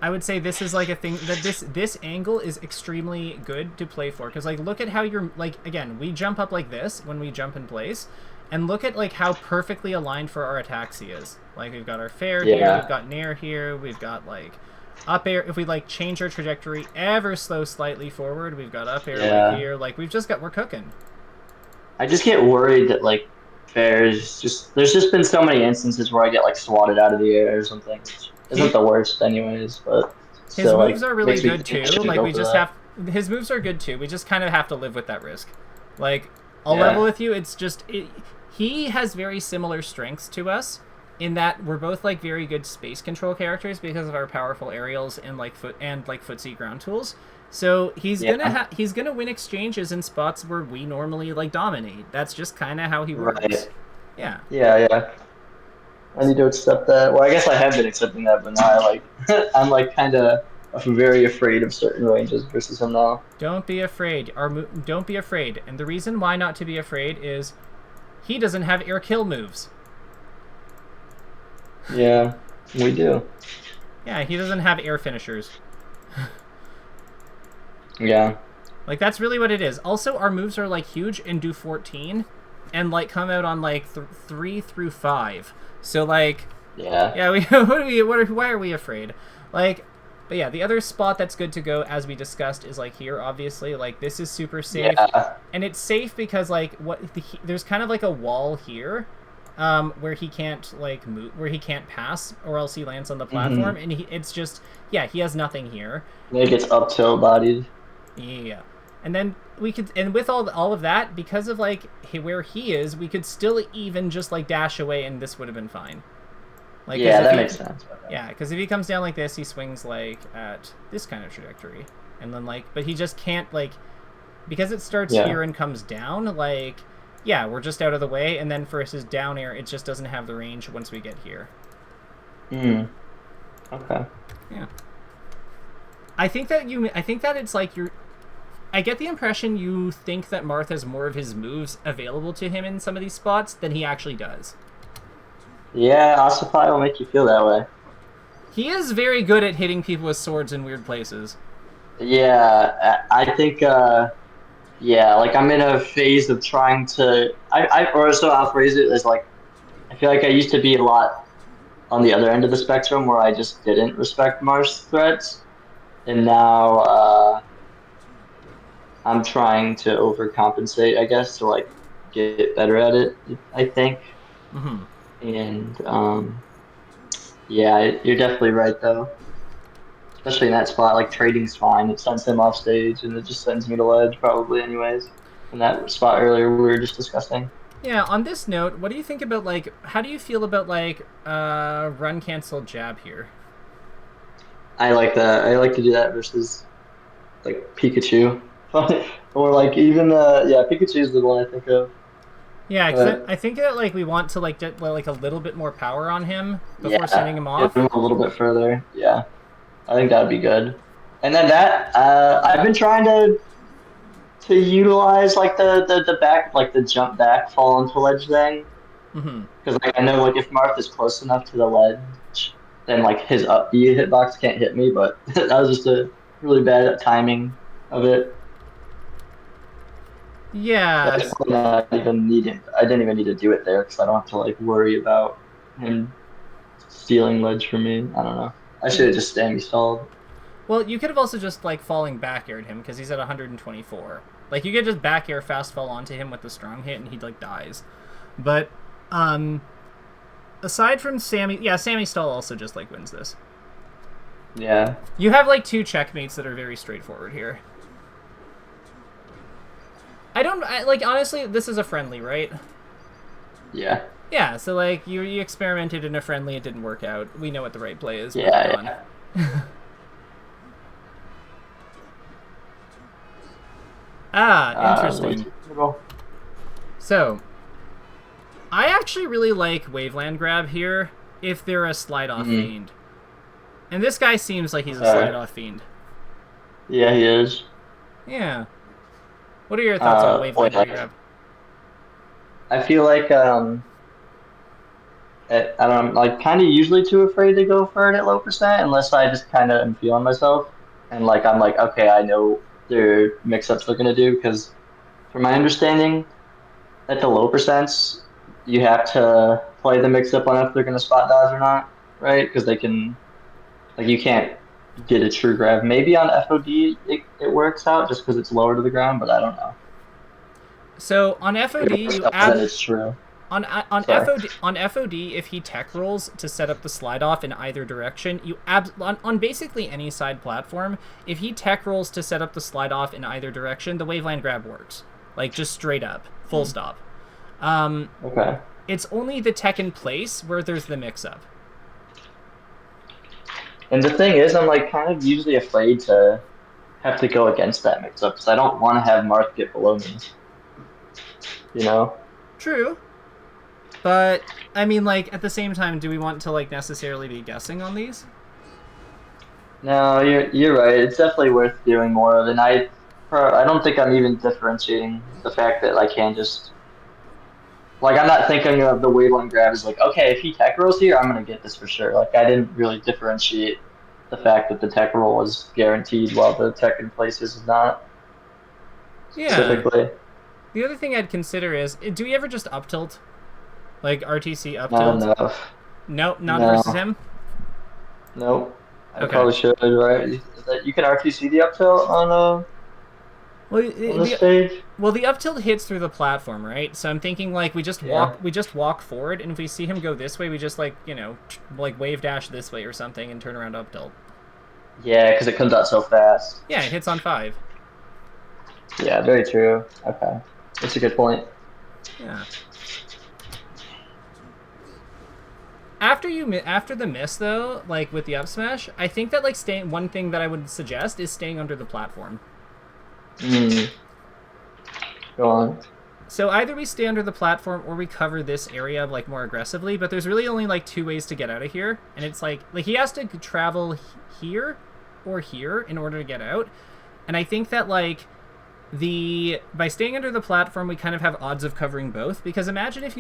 I would say this is like a thing that this angle is extremely good to play for because like look at how you're like again we jump up like this when we jump in place, and look at like how perfectly aligned for our attacks he is. Like we've got our fair here, Yeah, we've got Nair here, we've got like up air. If we like change our trajectory ever so slightly forward, we've got up air like yeah. here. Like we're cooking. I just get worried that like there's just been so many instances where I get like swatted out of the air or something, which isn't He the worst anyways, but His still moves like are really makes me good think I too. shouldn't Like go we for just that. have his moves are good too. We just kind of have to live with that risk. Like I'll level Yeah. with you. It's just he has very similar strengths to us in that we're both like very good space control characters because of our powerful aerials and like footsie ground tools. So Yeah. he's gonna win exchanges in spots where we normally like dominate. That's just kind of how he works. Right. Yeah. Yeah, yeah. I need to accept that. Well, I guess I have been accepting that, but now I like I'm like kind of very afraid of certain ranges versus him now. Don't be afraid. Don't be afraid. And the reason why not to be afraid is he doesn't have air kill moves. Yeah, we do. Yeah, he doesn't have air finishers. Yeah. Like that's really what it is. Also, our moves are like huge and do 14, and like come out on like 3 through 5. So like, Yeah. yeah, why are we afraid? Like, but yeah, the other spot that's good to go, as we discussed, is like here. Obviously, like this is super safe, Yeah. and it's safe because like there's kind of like a wall here, where he can't like move, where he can't pass, or else he lands on the platform, and it's just yeah, he has nothing here. It gets up tilt bodied. Yeah, and then we could, and with all of that, because of like where he is, we could still even just like dash away, and this would have been fine. Like, Yeah, that makes sense. Okay. yeah, because if he comes down like this, he swings like at this kind of trajectory, and then like, but he just can't like, because it starts Yeah. here and comes down. Like, yeah, we're just out of the way, and then for his down air, it just doesn't have the range once we get here. Hmm. Okay. Yeah, I think that it's like you're. I get the impression you think that Marth has more of his moves available to him in some of these spots than he actually does. Yeah, Ossify will make you feel that way. He is very good at hitting people with swords in weird places. Yeah, I think. Yeah, like I'm in a phase of trying to. Or so I'll phrase it as like I feel like I used to be a lot on the other end of the spectrum where I just didn't respect Mars threats, and now I'm trying to overcompensate, I guess, to like get better at it. I think, Mm-hmm. and yeah, you're definitely right though. Especially in that spot, like trading's fine. It sends him off stage, and it just sends me to ledge probably anyways. In that spot earlier we were just discussing. Yeah, on this note, what do you think about, like, how do you feel about, like, run cancel jab here? I like that. I like to do that versus like Pikachu, or like even yeah, Pikachu is the one I think of. Yeah, because But I think that, like, we want to, like, get, like, a little bit more power on him before yeah, sending him yeah, off. move a little bit further. Yeah, I think that'd be good. And then that I've been trying to to utilize like the back like the jump back fall onto ledge thing Mm-hmm. because like I know like if Marth is close enough to the ledge, then like his up B hitbox can't hit me. But that was just a really bad timing of it. Yeah. Like, not even needing. I didn't even need to do it there because I don't have to like worry about him stealing ledge from me. I don't know. I should have just stand stalled. Well, you could have also just like falling back aired him because he's at 124. Like you could just back air fast fall onto him with the strong hit and he like dies. But aside from Sammy, yeah, Sammy Stall also just like wins this. Yeah. You have like two checkmates that are very straightforward here. Like honestly, this is a friendly, right? Yeah. Yeah, so like you experimented in a friendly, it didn't work out. We know what the right play is. Yeah. Interesting. So, I actually really like Waveland Grab here if they're a slide-off fiend. And this guy seems like he's a slide-off fiend. Yeah, he is. Yeah. What are your thoughts on Waveland Grab? I feel like I don't know, I'm like kind of usually too afraid to go for it at low percent unless I just kind of am feeling myself and like I'm like okay, I know their mix-ups they're gonna do because from my understanding at the low percents you have to play the mix-up on if they're gonna spot dodge or not, right? Because they can like you can't get a true grab. Maybe on FOD it works out just because it's lower to the ground, but I don't know. So on FOD, you add it's true. On FOD, if he tech rolls to set up the slide off in either direction, on basically any side platform, if he tech rolls to set up the slide off in either direction, the Waveland Grab works. Like just straight up, full stop. Okay. It's only the tech in place where there's the mix up. And the thing is, I'm like kind of usually afraid to have to go against that mix up because I don't want to have Marth get below me. You know? True. But, I mean, like, at the same time, do we want to, like, necessarily be guessing on these? No, you're right. It's definitely worth doing more of, and I don't think I'm even differentiating the fact that I can just like I'm not thinking of the Waveland Grab as like okay, if he tech rolls here, I'm gonna get this for sure. Like I didn't really differentiate the fact that the tech roll is guaranteed while the tech in place is not. Specifically. Yeah. The other thing I'd consider is, do we ever just up tilt? Like RTC up tilt? Not enough. Nope, not versus him? Nope. I probably should, right? You can RTC the up tilt on the stage? Well, the up tilt hits through the platform, right? So I'm thinking like we just walk forward, and if we see him go this way, we just like, you know, like wave dash this way or something and turn around up tilt. Yeah, because it comes out so fast. Yeah, it hits on 5. Yeah, very true. Okay. That's a good point. Yeah. After the miss though, like with the up smash, I think that like one thing that I would suggest is staying under the platform. Go on. So either we stay under the platform or we cover this area like more aggressively, but there's really only like 2 ways to get out of here, and it's like he has to travel here or here in order to get out. And I think that like by staying under the platform, we kind of have odds of covering both, because imagine if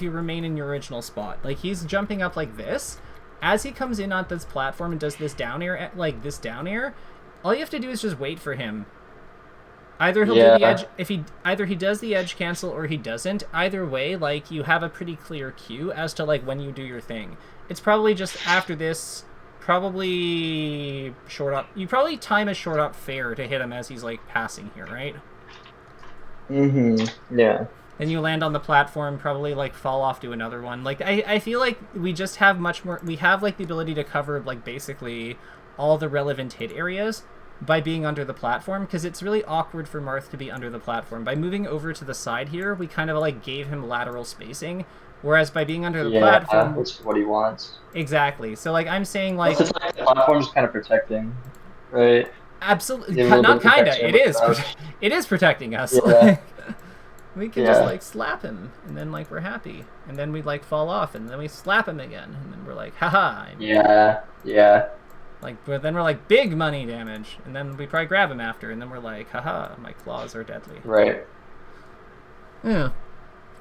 you remain in your original spot. Like he's jumping up like this. As he comes in on this platform and does this down air, like this down air, all you have to do is just wait for him. Either he'll do the edge, either he does the edge cancel or he doesn't. Either way, like you have a pretty clear cue as to like when you do your thing. It's probably just after this, probably short up. You probably time a short up fair to hit him as he's like passing here, right? Yeah. Then you land on the platform, probably like fall off to another one. Like I feel like we just have much more. We have like the ability to cover like basically all the relevant hit areas by being under the platform, because it's really awkward for Marth to be under the platform. By moving over to the side here, we kind of like gave him lateral spacing, whereas by being under the platform, which is what he wants. Exactly. So like I'm saying, like it's like the platform's kind of protecting, right? Absolutely, not kinda. It is protecting us. Yeah. Like, we can just like slap him, and then like we're happy, and then we like fall off, and then we slap him again, and then we're like, haha. Yeah. Like, but then we're like, big money damage, and then we probably grab him after, and then we're like, haha, my claws are deadly. Right. Yeah.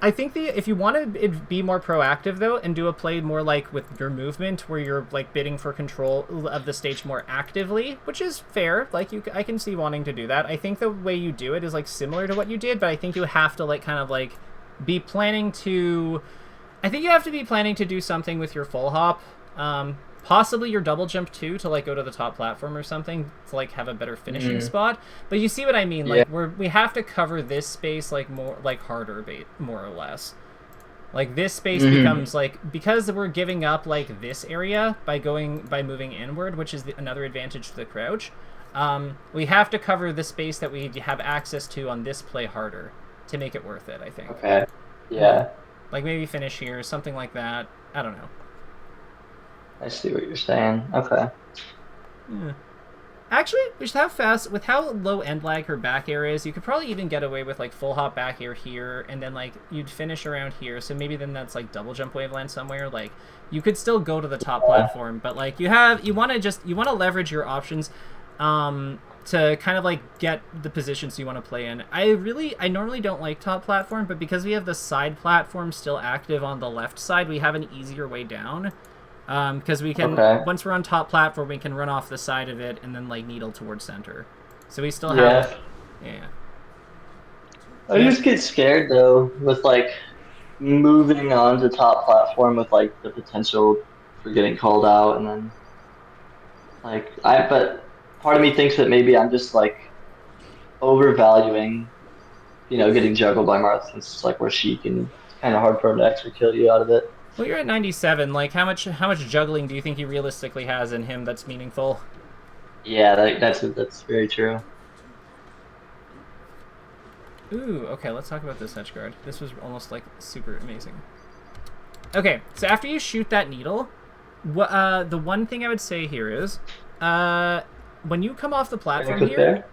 I think if you want to be more proactive though, and do a play more like with your movement, where you're like bidding for control of the stage more actively, which is fair. Like I can see wanting to do that. I think the way you do it is like similar to what you did, but I think you have to like kind of like be planning to. I think you have to be planning to do something with your full hop. Possibly your double jump too, to like go to the top platform or something to like have a better finishing spot. But you see what I mean? Yeah. Like we have to cover this space like more like harder bait, more or less. Like this space becomes like, because we're giving up like this area by moving inward, which is another advantage to the crouch. We have to cover the space that we have access to on this play harder to make it worth it, I think. Okay. Yeah. Like maybe finish here, something like that. I don't know. I see what you're saying. Okay. Yeah. Actually, with how low end lag her back air is, you could probably even get away with like full hop back air here, and then like you'd finish around here. So maybe then that's like double jump waveland somewhere. Like you could still go to the top platform, but like you want to leverage your options, to kind of like get the positions you want to play in. I normally don't like top platform, but because we have the side platform still active on the left side, we have an easier way down. Because we can, once we're on top platform, we can run off the side of it and then like needle towards center. So we still have, I just get scared though with like moving on to top platform with like the potential for getting called out, and then like but part of me thinks that maybe I'm just like overvaluing, getting juggled by Marth, since it's like we're Sheik and it's kind of hard for him to actually kill you out of it. Well, you're at 97. Like, how much juggling do you think he realistically has in him that's meaningful? Yeah, that's very true. Ooh, okay, let's talk about this edge guard. This was almost like super amazing. Okay, so after you shoot that needle, the one thing I would say here is, when you come off the platform here,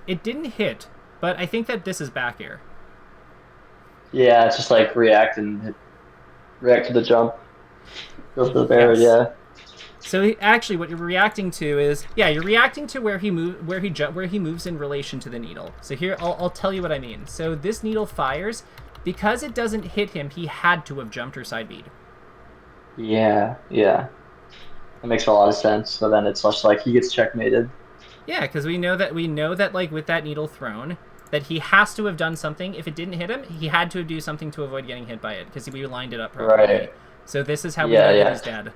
it didn't hit, but I think that this is back air. Yeah, it's just like react to the jump. Go for the barrier, yeah. So actually, what you're reacting to is, you're reacting to where he moves in relation to the needle. So here, I'll tell you what I mean. So this needle fires because it doesn't hit him. He had to have jumped or side bead. Yeah. That makes a lot of sense. So then it's just like he gets checkmated. Yeah, because we know that like with that needle thrown, that he has to have done something. If it didn't hit him, he had to do something to avoid getting hit by it, because we lined it up properly. Right. So this is how we know that he's dead.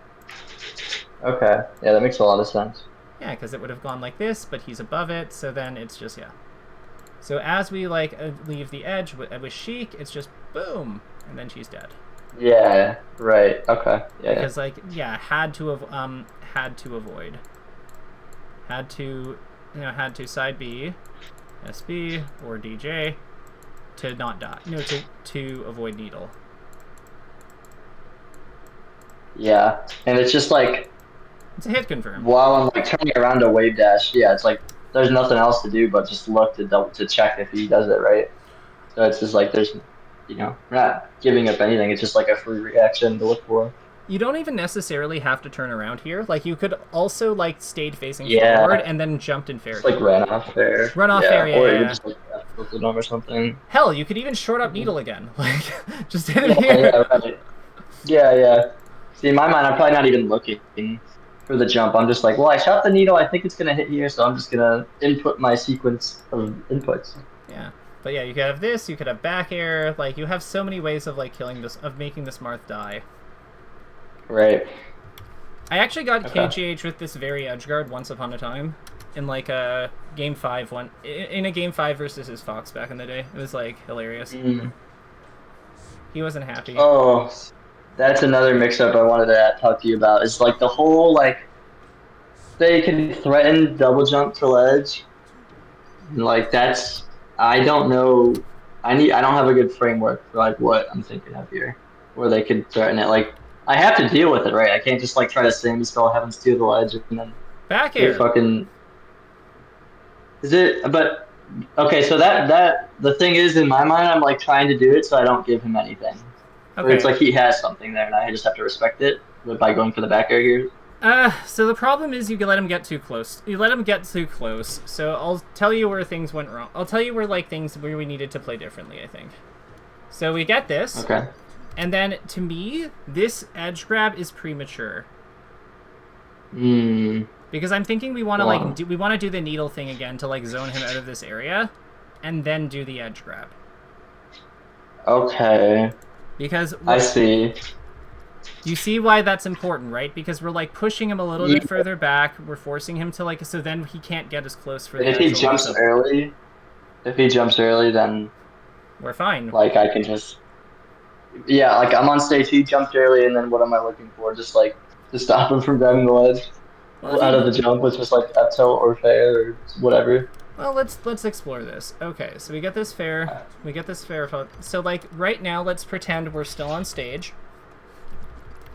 Okay. Yeah, that makes a lot of sense. Yeah, because it would have gone like this, but he's above it, so then it's just, So as we, like, leave the edge with Sheik, it's just boom, and then she's dead. Yeah, right. Okay. Yeah. Because, had to avoid. Had to side B, SB, or DJ to not die. To avoid needle. Yeah, and it's just like... It's a hit confirm. While I'm like turning around to wave dash, it's like there's nothing else to do but just look to check if he does it right. So it's just like there's, we're not giving up anything. It's just like a free reaction to look for. You don't even necessarily have to turn around here. Like you could also like stayed facing forward and then jumped in fair. Just like ran off there. Run off there, or you just like the norm or something. Hell, you could even short up needle again. Like just hit it here. Yeah, right. Yeah. See, in my mind, I'm probably not even looking for the jump. I'm just like, well, I shot the needle. I think it's gonna hit here, so I'm just gonna input my sequence of inputs. Yeah, but yeah, you could have this. You could have back air. Like you have so many ways of like making this Marth die. Right. I actually got KGH with this very edge guard once upon a time, in like a game 5 in a game 5 versus his Fox back in the day. It was like hilarious. He wasn't happy. Oh. That's another mix-up I wanted to talk to you about. It's like the whole, like, they can threaten double jump to ledge. Like, that's, I don't know, I don't have a good framework for, like, what I'm thinking of here, where they could threaten it. Like, I have to deal with it, right? I can't just, like, try to Sammy spell Heaven's to the ledge and then... Back air. Fucking... Is it, but, okay, so the thing is, in my mind, I'm, like, trying to do it so I don't give him anything. Okay. It's like he has something there, and I just have to respect it by going for the back air here. So the problem is you can let him get too close. You let him get too close. So I'll tell you where things went wrong. I'll tell you where like things where we needed to play differently, I think. So we get this. Okay. And then to me, this edge grab is premature. Hmm. Because I'm thinking we want to like we want to do the needle thing again to like zone him out of this area and then do the edge grab. Okay. Because I see. you see why that's important, right? Because we're like pushing him a little bit further back. We're forcing him to like so then he can't get as close for the If he jumps early, then we're fine. like I can just yeah, like I'm on stage. He jumped early, and then what am I looking for? Just like to stop him from grabbing the ledge Well, out of the jump, which is like up tilt or fair or whatever. well, let's explore this. Okay, so we get this fair. We get this fair. So like right now, let's pretend we're still on stage.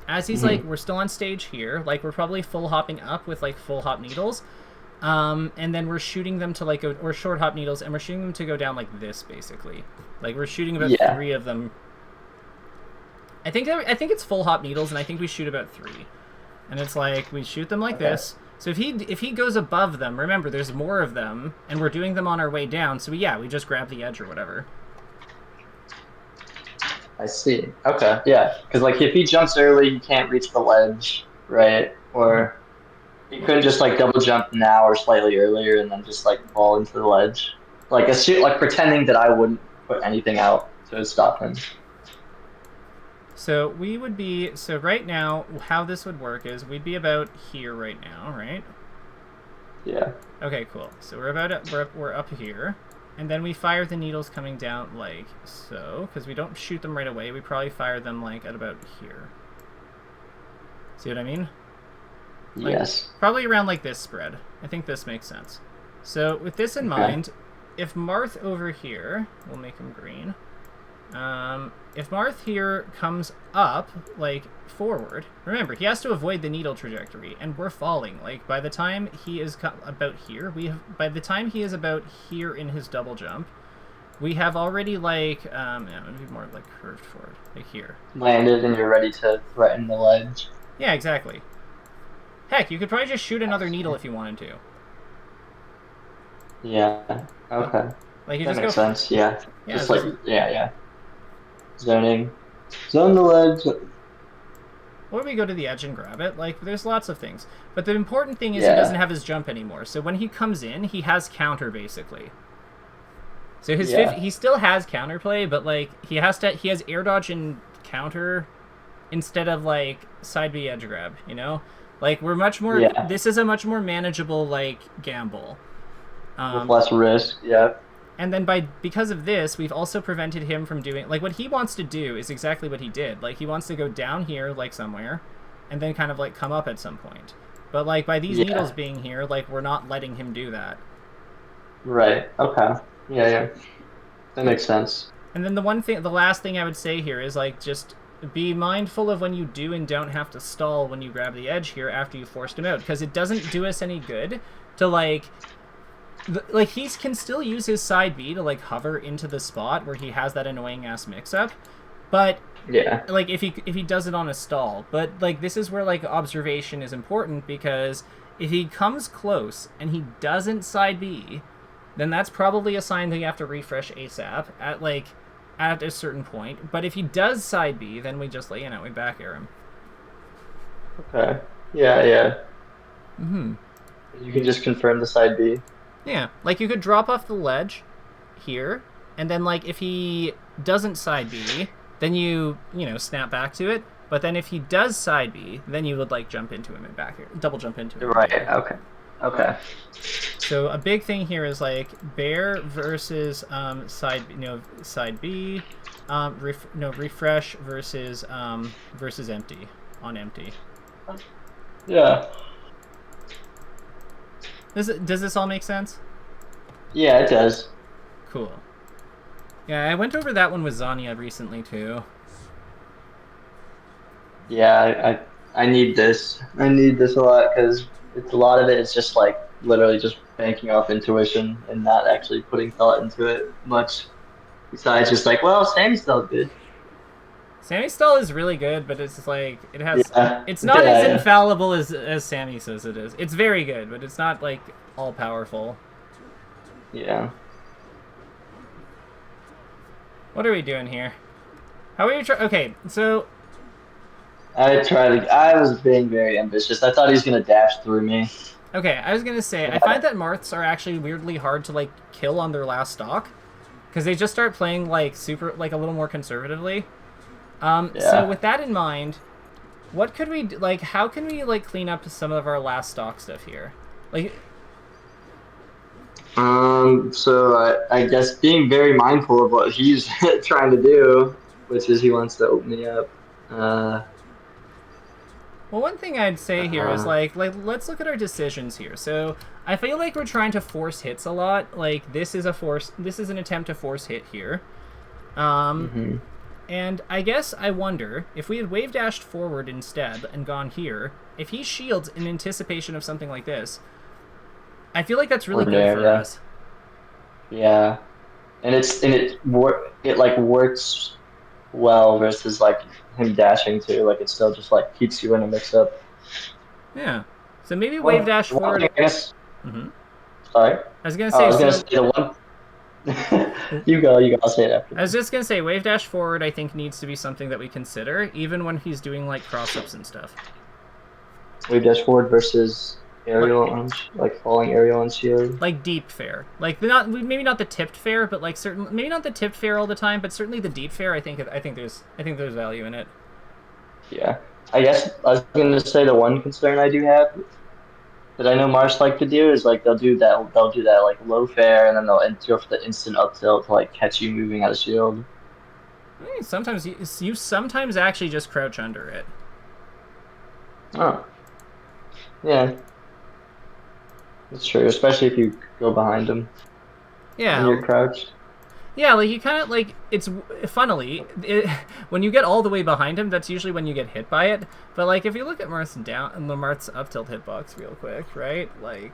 As he's like, we're still on stage here. Like we're probably full hopping up with like full hop needles. And then we're shooting them to like or short hop needles, and we're shooting them to go down like this, basically. Like we're shooting about 3 of them. I think it's full hop needles, and I think we shoot about 3. And it's like we shoot them like this. So if he goes above them, remember there's more of them, and we're doing them on our way down. So we just grab the edge or whatever. I see. Okay, yeah, because like if he jumps early, he can't reach the ledge, right? Or he could just like double jump now or slightly earlier, and then just like fall into the ledge, like pretending that I wouldn't put anything out to stop him. So we would be so right now. How this would work is we'd be about here right now, right? Yeah. Okay, cool. So we're up here, and then we fire the needles coming down like so, because we don't shoot them right away. We probably fire them like at about here. See what I mean? Like, yes. Probably around like this spread. I think this makes sense. So with this in mind, if Marth over here, we'll make him green. If Marth here comes up, like, forward, remember, he has to avoid the needle trajectory, and we're falling. Like, by the time he is about here, by the time he is about here in his double jump, we have already, like, maybe more, like, curved forward, like here. Landed, and you're ready to threaten the ledge. Yeah, exactly. Heck, you could probably just shoot another needle if you wanted to. Yeah, okay. Like, you that just makes go sense, yeah. Yeah, just like, yeah. Zoning. Zone the ledge. Or we go to the edge and grab it. Like, there's lots of things. But the important thing is he doesn't have his jump anymore. So when he comes in, he has counter, basically. So he still has counterplay, but, like, he has air dodge and counter instead of, like, side B edge grab, you know? Like, we're much more... This is a much more manageable, like, gamble. With less risk, yeah. And then because of this, we've also prevented him from doing... Like, what he wants to do is exactly what he did. Like, he wants to go down here, like, somewhere, and then kind of, like, come up at some point. But, like, by these needles being here, like, we're not letting him do that. Right, okay. Yeah. That makes sense. And then the last thing I would say here is, like, just be mindful of when you do and don't have to stall when you grab the edge here after you forced him out. Because it doesn't do us any good to, like... Like, he can still use his side B to, like, hover into the spot where he has that annoying-ass mix-up. But, like, if he does it on a stall. But, like, this is where, like, observation is important, because if he comes close and he doesn't side B, then that's probably a sign that you have to refresh ASAP at a certain point. But if he does side B, then we just, like, we back air him. Okay. Yeah. Mm-hmm. You can just confirm the side B. Yeah, like you could drop off the ledge here, and then like if he doesn't side B, then you snap back to it. But then if he does side B, then you would like jump into him and back here, double jump into him. Right. Okay. So a big thing here is like bear versus side B, refresh versus empty on empty. Yeah. Does this all make sense? Yeah, it does. Cool. Yeah, I went over that one with Zanya recently too. Yeah, I need this. I need this a lot because a lot of it is just like literally just banking off intuition and not actually putting thought into it much. Besides just like, well, Sammy's still good. Sammy stall is really good, but it's like it has. Yeah, It's not as yeah, infallible as Sammy says it is. It's very good, but it's not like all powerful. yeah. What are we doing here? How are you trying? Okay, so I was being very ambitious. I thought he was gonna dash through me. okay, I was gonna say I find But that Marths are actually weirdly hard to like kill on their last stock because they just start playing like super like a little more conservatively. So yeah. with that in mind, what could we like? How can we like clean up some of our last stock stuff here? Like, So I guess being very mindful of what he's trying to do, which is he wants to open me up. Uh, well, one thing I'd say here is uh, like let's look at our decisions here. So I feel like we're trying to force hits a lot. Like this is a force. This is an attempt to force hit here. Um, mhm. and I guess I wonder if we had wave dashed forward instead and gone here. If he shields in anticipation of something like this, I feel like that's really Over good there, for yeah, us. yeah. And it like works well versus like him dashing too. Like it still just like keeps you in a mix up. Yeah. So maybe wave dash One forward. thing I guess. Hmm. Sorry. I was gonna Oh, I say was gonna so. say the one. You go. You go. I'll say it after. I was just gonna say wave dash forward. I think needs to be something that we consider, even when he's doing like cross ups and stuff. Wave dash forward versus Like, aerial on like falling aerial on shield. like deep fair, like not maybe not the tipped fair, but like certain maybe not the tipped fair all the time, but certainly the deep fair. I think there's value in it. Yeah. I guess I was gonna say the one concern I do have that I know Marsh like to do is like they'll do that like low fair and then they'll go for the instant up tilt to like catch you moving out of shield. Sometimes you sometimes actually just crouch under it. Oh, yeah, that's true. Especially if you go behind them when Yeah, you're crouched. yeah, like you kind of like it's funnily when you get all the way behind him, that's usually when you get hit by it. But like if you look at Marth's up tilt hitbox real quick, right? Like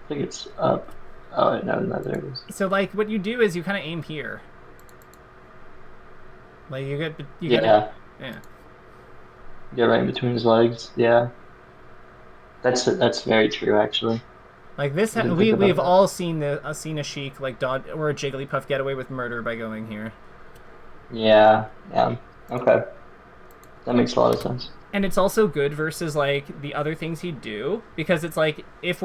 I think it's up. Oh no, no, there it is. so like what you do is you kind of aim here. Like you get it. Yeah, Yeah. get right in between his legs. Yeah, that's very true actually. Like this, I didn't think about we've that. all seen seen a Sheik like dodge or a Jigglypuff get away with murder by going here. Yeah, yeah. Okay, that makes a lot of sense. And it's also good versus like the other things he'd do because it's like if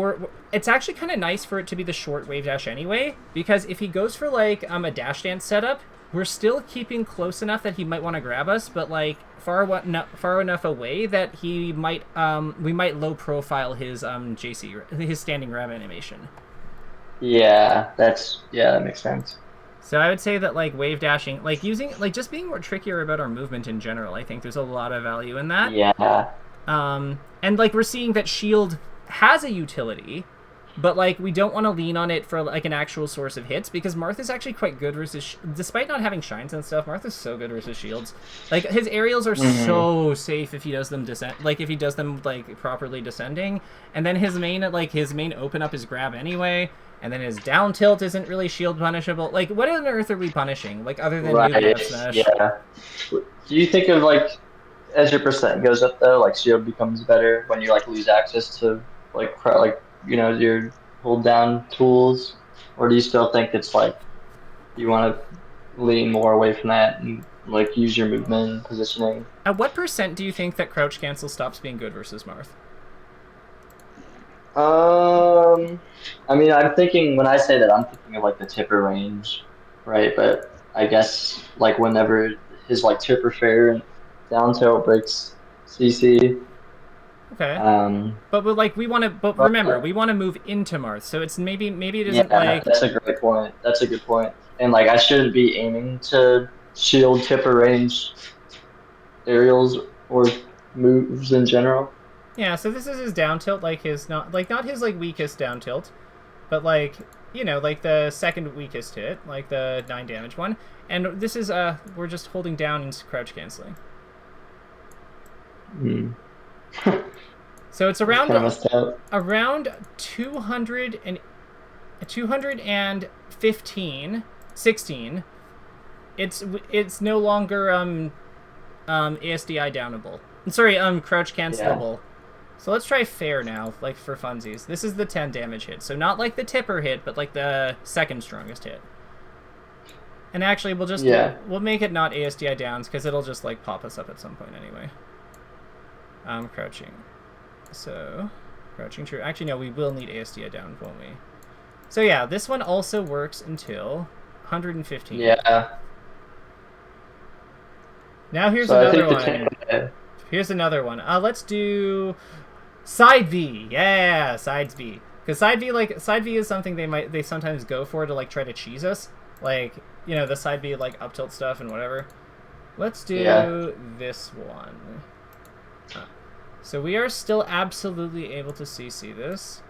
it's actually kind of nice for it to be the short wave dash anyway because if he goes for like a dash dance setup, we're still keeping close enough that he might want to grab us, but like far enough away that he might we might low profile his JC his standing grab animation. Yeah, that makes sense. So I would say that like wave dashing, like using like just being more trickier about our movement in general. I think there's a lot of value in that. Yeah, And like we're seeing that shield has a utility, but like we don't want to lean on it for like an actual source of hits because Marth is actually quite good versus despite not having shines and stuff. Marth is so good versus shields. Like his aerials are so safe if he does them like if he does them like properly descending, and then his main open up his grab anyway. And then his down tilt isn't really shield punishable. Like, what on earth are we punishing? Like, other than right. Yu-Gi-Oh! Smash? Yeah. Do you think of like as your percent goes up though, like shield becomes better when you like lose access to like your hold down tools, or do you still think it's like you want to lean more away from that and like use your movement and positioning? At what percent do you think that crouch cancel stops being good versus Marth? Um, I mean, I'm thinking when I say that, I'm thinking of like the tipper range, right? But I guess like whenever his like tipper fair and down tilt breaks CC, Okay. um, But but remember, we want to move into Marth, so it's maybe it isn't yeah, like that's a great point. That's a good point. And like I shouldn't be aiming to shield tipper range aerials or moves in general. yeah. So this is his down tilt, like his not his like weakest down tilt, but like like the second weakest hit, like the 9 damage one. And this is we're just holding down and crouch canceling. Hmm. So it's It's around kind of messed up. around 215, 16, it's no longer ASDI downable. Sorry, crouch Yeah. cancelable. So let's try fair now, like for funsies. This is the 10 damage hit. So not like the tipper hit, but like the second strongest hit. And actually, Yeah. we'll make it not ASDI downs because it'll just like pop us up at some point anyway. Crouching. So crouching true. Actually, no, we will need ASDI down, won't we? So yeah, this one also works until 115. Yeah. Now here's So I another think the one. 10. Here's another one. Let's do side V. Yeah, sides V. Because side V is something they sometimes go for to like try to cheese us. Like, you know, the side V like up tilt stuff and whatever. Let's Yeah. do this one. So we are still absolutely able to CC this.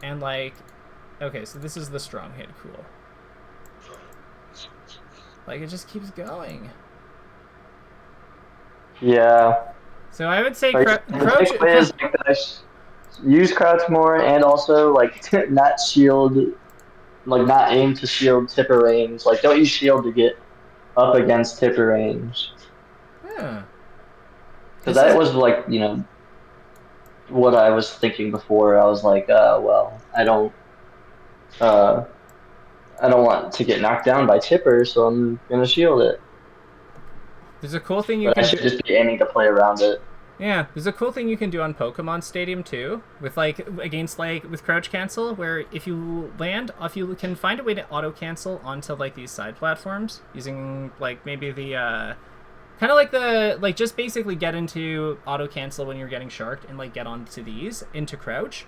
And like, okay, so this is the strong hit. Cool. Like, it just keeps going. Yeah. So I would say Like, crouch. the way is like use crouch more and also like not shield, like not aim to shield tipper range. Like don't use shield to get up against tipper range. Huh. Because This that is was like, what I was thinking before. I was like, well, uh, I don't want to get knocked down by tipper, so I'm gonna shield it. there's a cool thing you But I can should do. just be aiming to play around it. Yeah, there's a cool thing you can do on Pokemon Stadium too, with like against like with crouch cancel, where if you can find a way to auto cancel onto like these side platforms using like maybe the kind of like the like just basically get into auto cancel when you're getting sharked and like get onto these into crouch.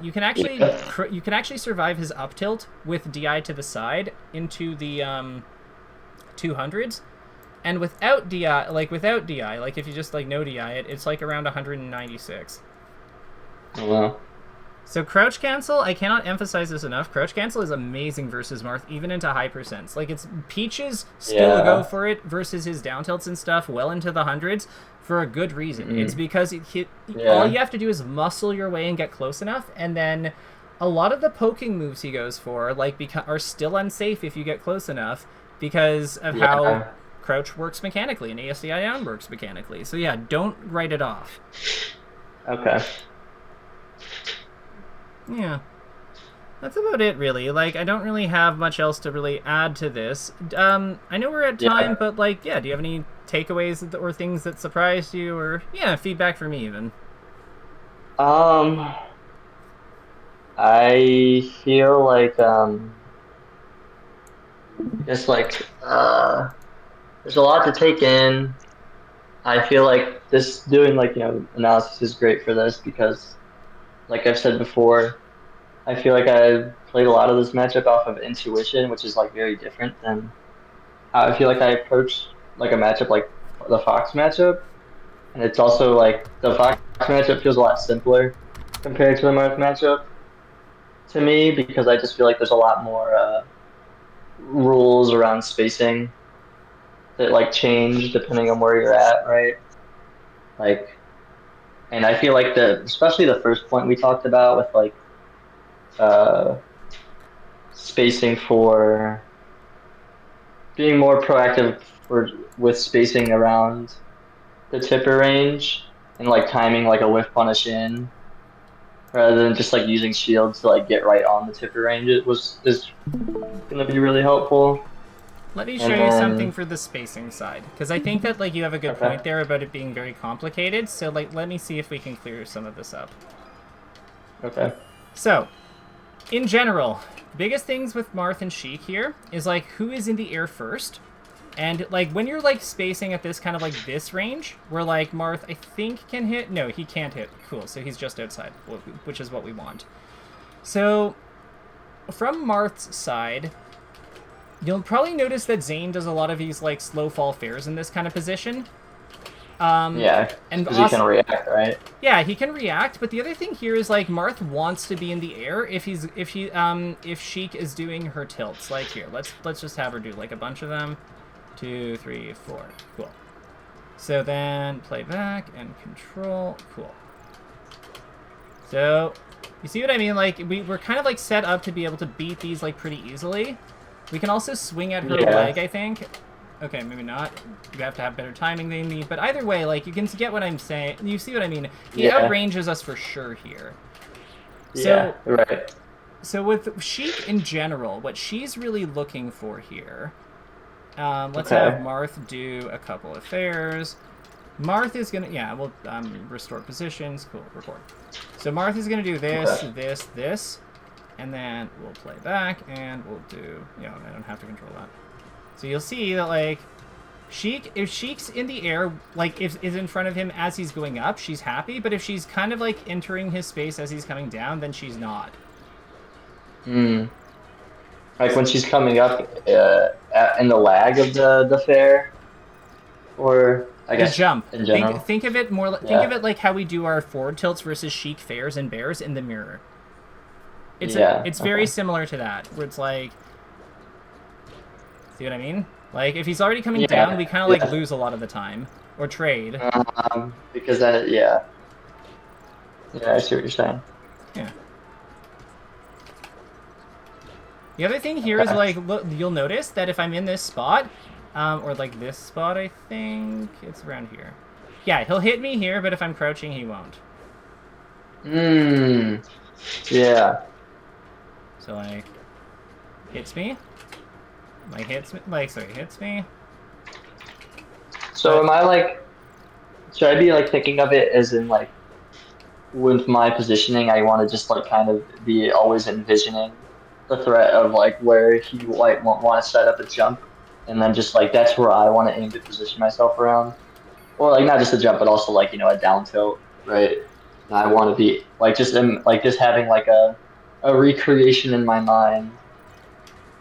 You can actually Yeah. you can actually survive his up tilt with DI to the side into the 200s. And without DI, like if you just like no DI it, it's like around 196. Oh, wow. So crouch cancel, I cannot emphasize this enough. Crouch cancel is amazing versus Marth, even into high percents. Like it's Peaches still go Yeah. for it versus his down tilts and stuff well into the hundreds for a good reason. It's because all Yeah. you have to do is muscle your way and get close enough, and then a lot of the poking moves he goes for like are still unsafe if you get close enough because of how Yeah. crouch works mechanically and ASDI down works mechanically. So yeah, don't write it off. Okay. Yeah. That's about it, really. Like, I don't really have much else to really add to this. I know we're at time, Yeah. but, like, yeah, do you have any takeaways or things that surprised you? Or, yeah, feedback for me, even. Um, I feel like just like there's a lot to take in. I feel like this doing like analysis is great for this because like I've said before, I feel like I played a lot of this matchup off of intuition, which is like very different than how I feel like I approach like a matchup like the Fox matchup. And it's also like the Fox matchup feels a lot simpler compared to the Marth matchup to me because I just feel like there's a lot more rules around spacing that like change depending on where you're at, right? Like, and I feel like especially the first point we talked about with like uh, spacing for being more proactive with spacing around the tipper range and like timing like a whiff punish in rather than just like using shields to like get right on the tipper range. Is gonna be really helpful. Let me show And you something then for the spacing side. Because I think that, like, you have a good okay, point there about it being very complicated. So, like, let me see if we can clear some of this up. okay, So, in general, biggest things with Marth and Sheik here is, like, who is in the air first. And, like, when you're, like, spacing at this kind of, like, this range, where, like, Marth, I think, can hit. No, he can't hit. Cool, so he's just outside, which is what we want. So, from Marth's side, you'll probably notice that Zane does a lot of these, like, slow fall fairs in this kind of position. yeah, And because he can react, right? yeah, he can react, but the other thing here is like Marth wants to be in the air if Sheik is doing her tilts. Like here, let's just have her do like a bunch of them. 2, 3, 4. Cool. So then play back and control. Cool. So you see what I mean? Like we're kind of like set up to be able to beat these like pretty easily. We can also swing at her Yeah. leg, I think. Okay, maybe not. You have to have better timing than me. But either way, like, you can get what I'm saying. You see what I mean? He Yeah. outranges us for sure here. Yeah, right. So with Sheik in general, what she's really looking for here... let's have Marth do a couple of fairs. Marth is going to... Yeah, we'll restore positions. Cool, record. So Marth is going to do this, this. And then we'll play back, and we'll do... You know, I don't have to control that. So you'll see that, like, Sheik, if Sheik's in the air, like, if is in front of him as he's going up, she's happy. But if she's kind of, like, entering his space as he's coming down, then she's not. Like when she's coming up in the lag of the fair, or I guess the jump. in general. Think of it more. Think of it like how we do our forward tilts versus Sheik fairs and bears in the mirror. It's very similar to that, where it's like, see what I mean? Like if he's already coming down, we kind of like lose a lot of the time or trade. Because then I see what you're saying. Yeah. The other thing here is, like, look, you'll notice that if I'm in this spot, or, like, this spot, I think, it's around here. Yeah, he'll hit me here, but if I'm crouching, he won't. Yeah. So, like, hits me. Like, hits me. So am I, like, should I be, like, thinking of it as in, like, with my positioning, I want to just, like, kind of be always envisioning the threat of like where he like want to set up a jump, and then just like that's where I want to aim to position myself around, or like not just a jump but also like a down tilt, right? And I want to be like just having like a recreation in my mind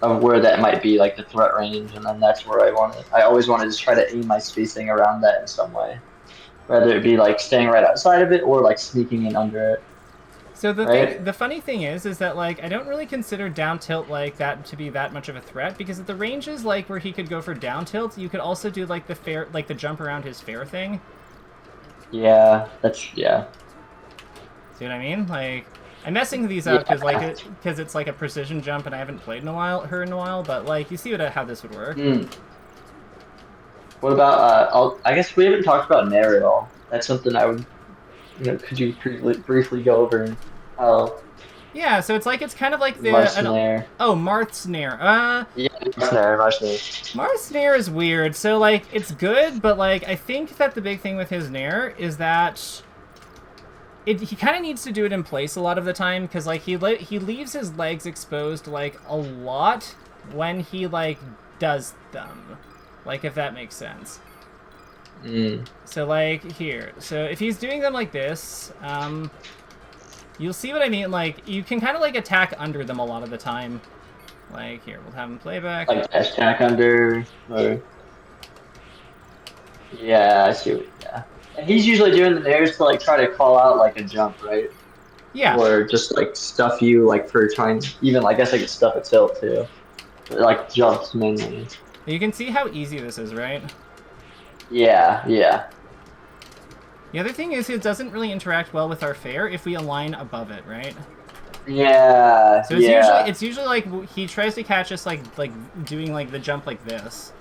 of where that might be, like the threat range, and then that's where I always want to just try to aim my spacing around that in some way, whether it be like staying right outside of it or like sneaking in under it. So the funny thing is that, like, I don't really consider down tilt like that to be that much of a threat, because at the ranges like where he could go for down tilt, you could also do like the jump around his fair thing. Yeah. See what I mean? Like, I'm messing these up because it's like a precision jump and I haven't played her in a while, but like you see how this would work. What about I guess we haven't talked about Nair at all. That's something I would. Could you briefly go over how? Yeah, so it's kind of like the Marth's Nair. Marth's Nair. Yeah, Marth's Nair. Marth's Nair is weird. So like it's good, but like I think that the big thing with his Nair is that he kind of needs to do it in place a lot of the time, because like he leaves his legs exposed like a lot when he like does them, like if that makes sense. So like here, so if he's doing them like this, you'll see what I mean. Like you can kind of like attack under them a lot of the time. Like here, we'll have him play back. Like attack under, or yeah, I see. And he's usually doing the nairs to like try to call out like a jump, right? Yeah. Or just like stuff you like for trying. Even I guess I could stuff a tilt too, but, like jumps mainly. You can see how easy this is, right? Yeah. The other thing is it doesn't really interact well with our fair if we align above it, right? Yeah. So it's usually like he tries to catch us like doing like the jump like this.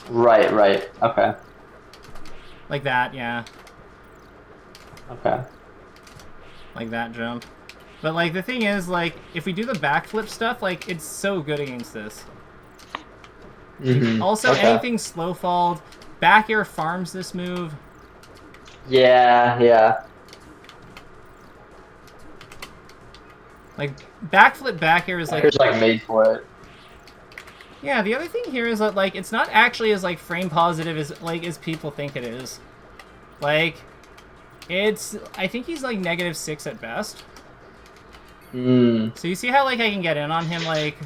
Right. Okay. Like that, yeah. Okay. Like that jump. But like the thing is, like if we do the backflip stuff, like it's so good against this. Also, anything slow falled, back air farms this move. Yeah. Like backflip back air is like made for it. Yeah, the other thing here is that like it's not actually as like frame positive as people think it is. Like I think he's like -6 at best. So you see how like I can get in on him, like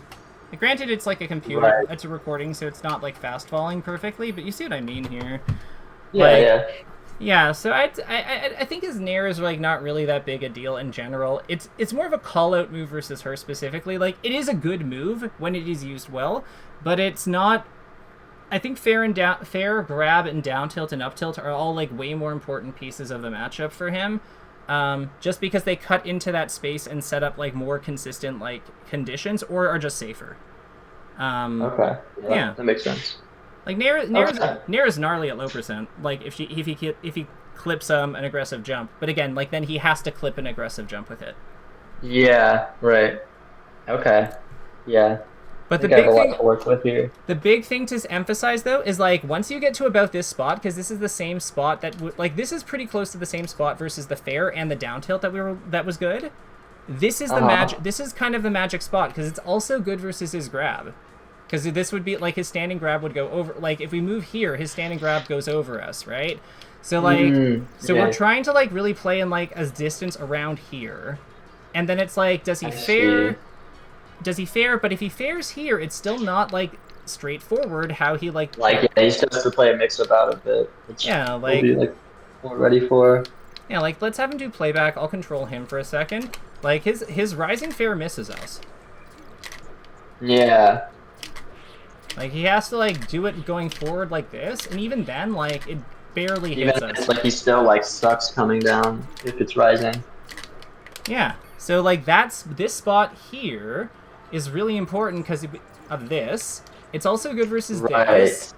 granted it's like a computer, right. It's a recording, so it's not like fast falling perfectly, but you see what I mean here. Yeah, so I think his Nair is like not really that big a deal in general. It's more of a call out move versus her specifically. Like it is a good move when it is used well, but it's not. I think fair, grab, and down tilt and up tilt are all like way more important pieces of the matchup for him. just because they cut into that space and set up like more consistent like conditions, or are just safer. Okay. Yeah, that makes sense. Like Nair's gnarly at low percent. Like if he clips an aggressive jump, but again, like then he has to clip an aggressive jump with it. Yeah. Right. Okay. Yeah. But I have a lot to work with here. The big thing to emphasize though is like once you get to about this spot, because this is the same spot that like this is pretty close to the same spot versus the fair and the down tilt that was good. This is the magic. This is kind of the magic spot because it's also good versus his grab. Because this would be like his standing grab would go over. Like if we move here, his standing grab goes over us, right? So like, we're trying to like really play in like a distance around here, and then it's like, does he fair? Does he fair? But if he fares here, it's still not like straightforward how he like. Like yeah, he still has to play a mix up out of it. Yeah, like we'll be, like more ready for. Yeah, like let's have him do playback. I'll control him for a second. Like his rising fair misses us. Yeah. Like he has to like do it going forward like this, and even then, like it barely hits us. It's like he still like sucks coming down if it's rising. Yeah. So like this spot here is really important because of this. It's also good versus this.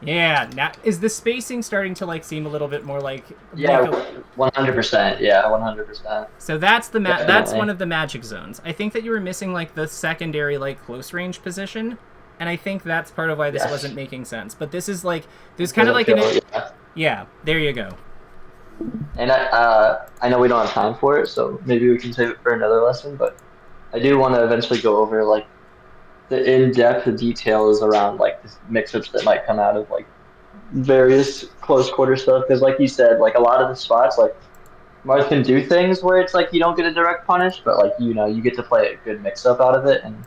Yeah. Now is the spacing starting to like seem a little bit more like 100%. Yeah, 100%. So that's that's one of the magic zones. I think that you were missing like the secondary like close range position. And I think that's part of why this wasn't making sense. But this is like, there's kind of like yeah, there you go. And I know we don't have time for it, so maybe we can save it for another lesson. But I do want to eventually go over like the in-depth details around like the mix-ups that might come out of like various close quarter stuff. Because like you said, like a lot of the spots, like Marth can do things where it's like you don't get a direct punish, but like you get to play a good mix-up out of it. And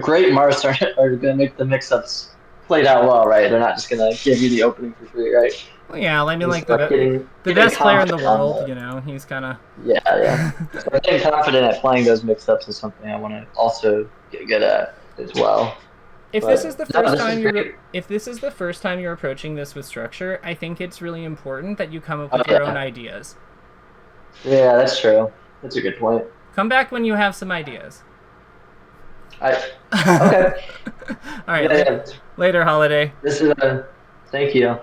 great Marths are going to make the mix-ups played out well, right? They're not just going to give you the opening for free, right? Well, yeah, I mean, like the best player in the world, he's kind of... Yeah. So getting confident at playing those mix-ups is something I want to also get good at as well. If this is the first time you're approaching this with structure, I think it's really important that you come up with your own ideas. Yeah, that's true. That's a good point. Come back when you have some ideas. Okay. All right. Later, Holiday. Thank you.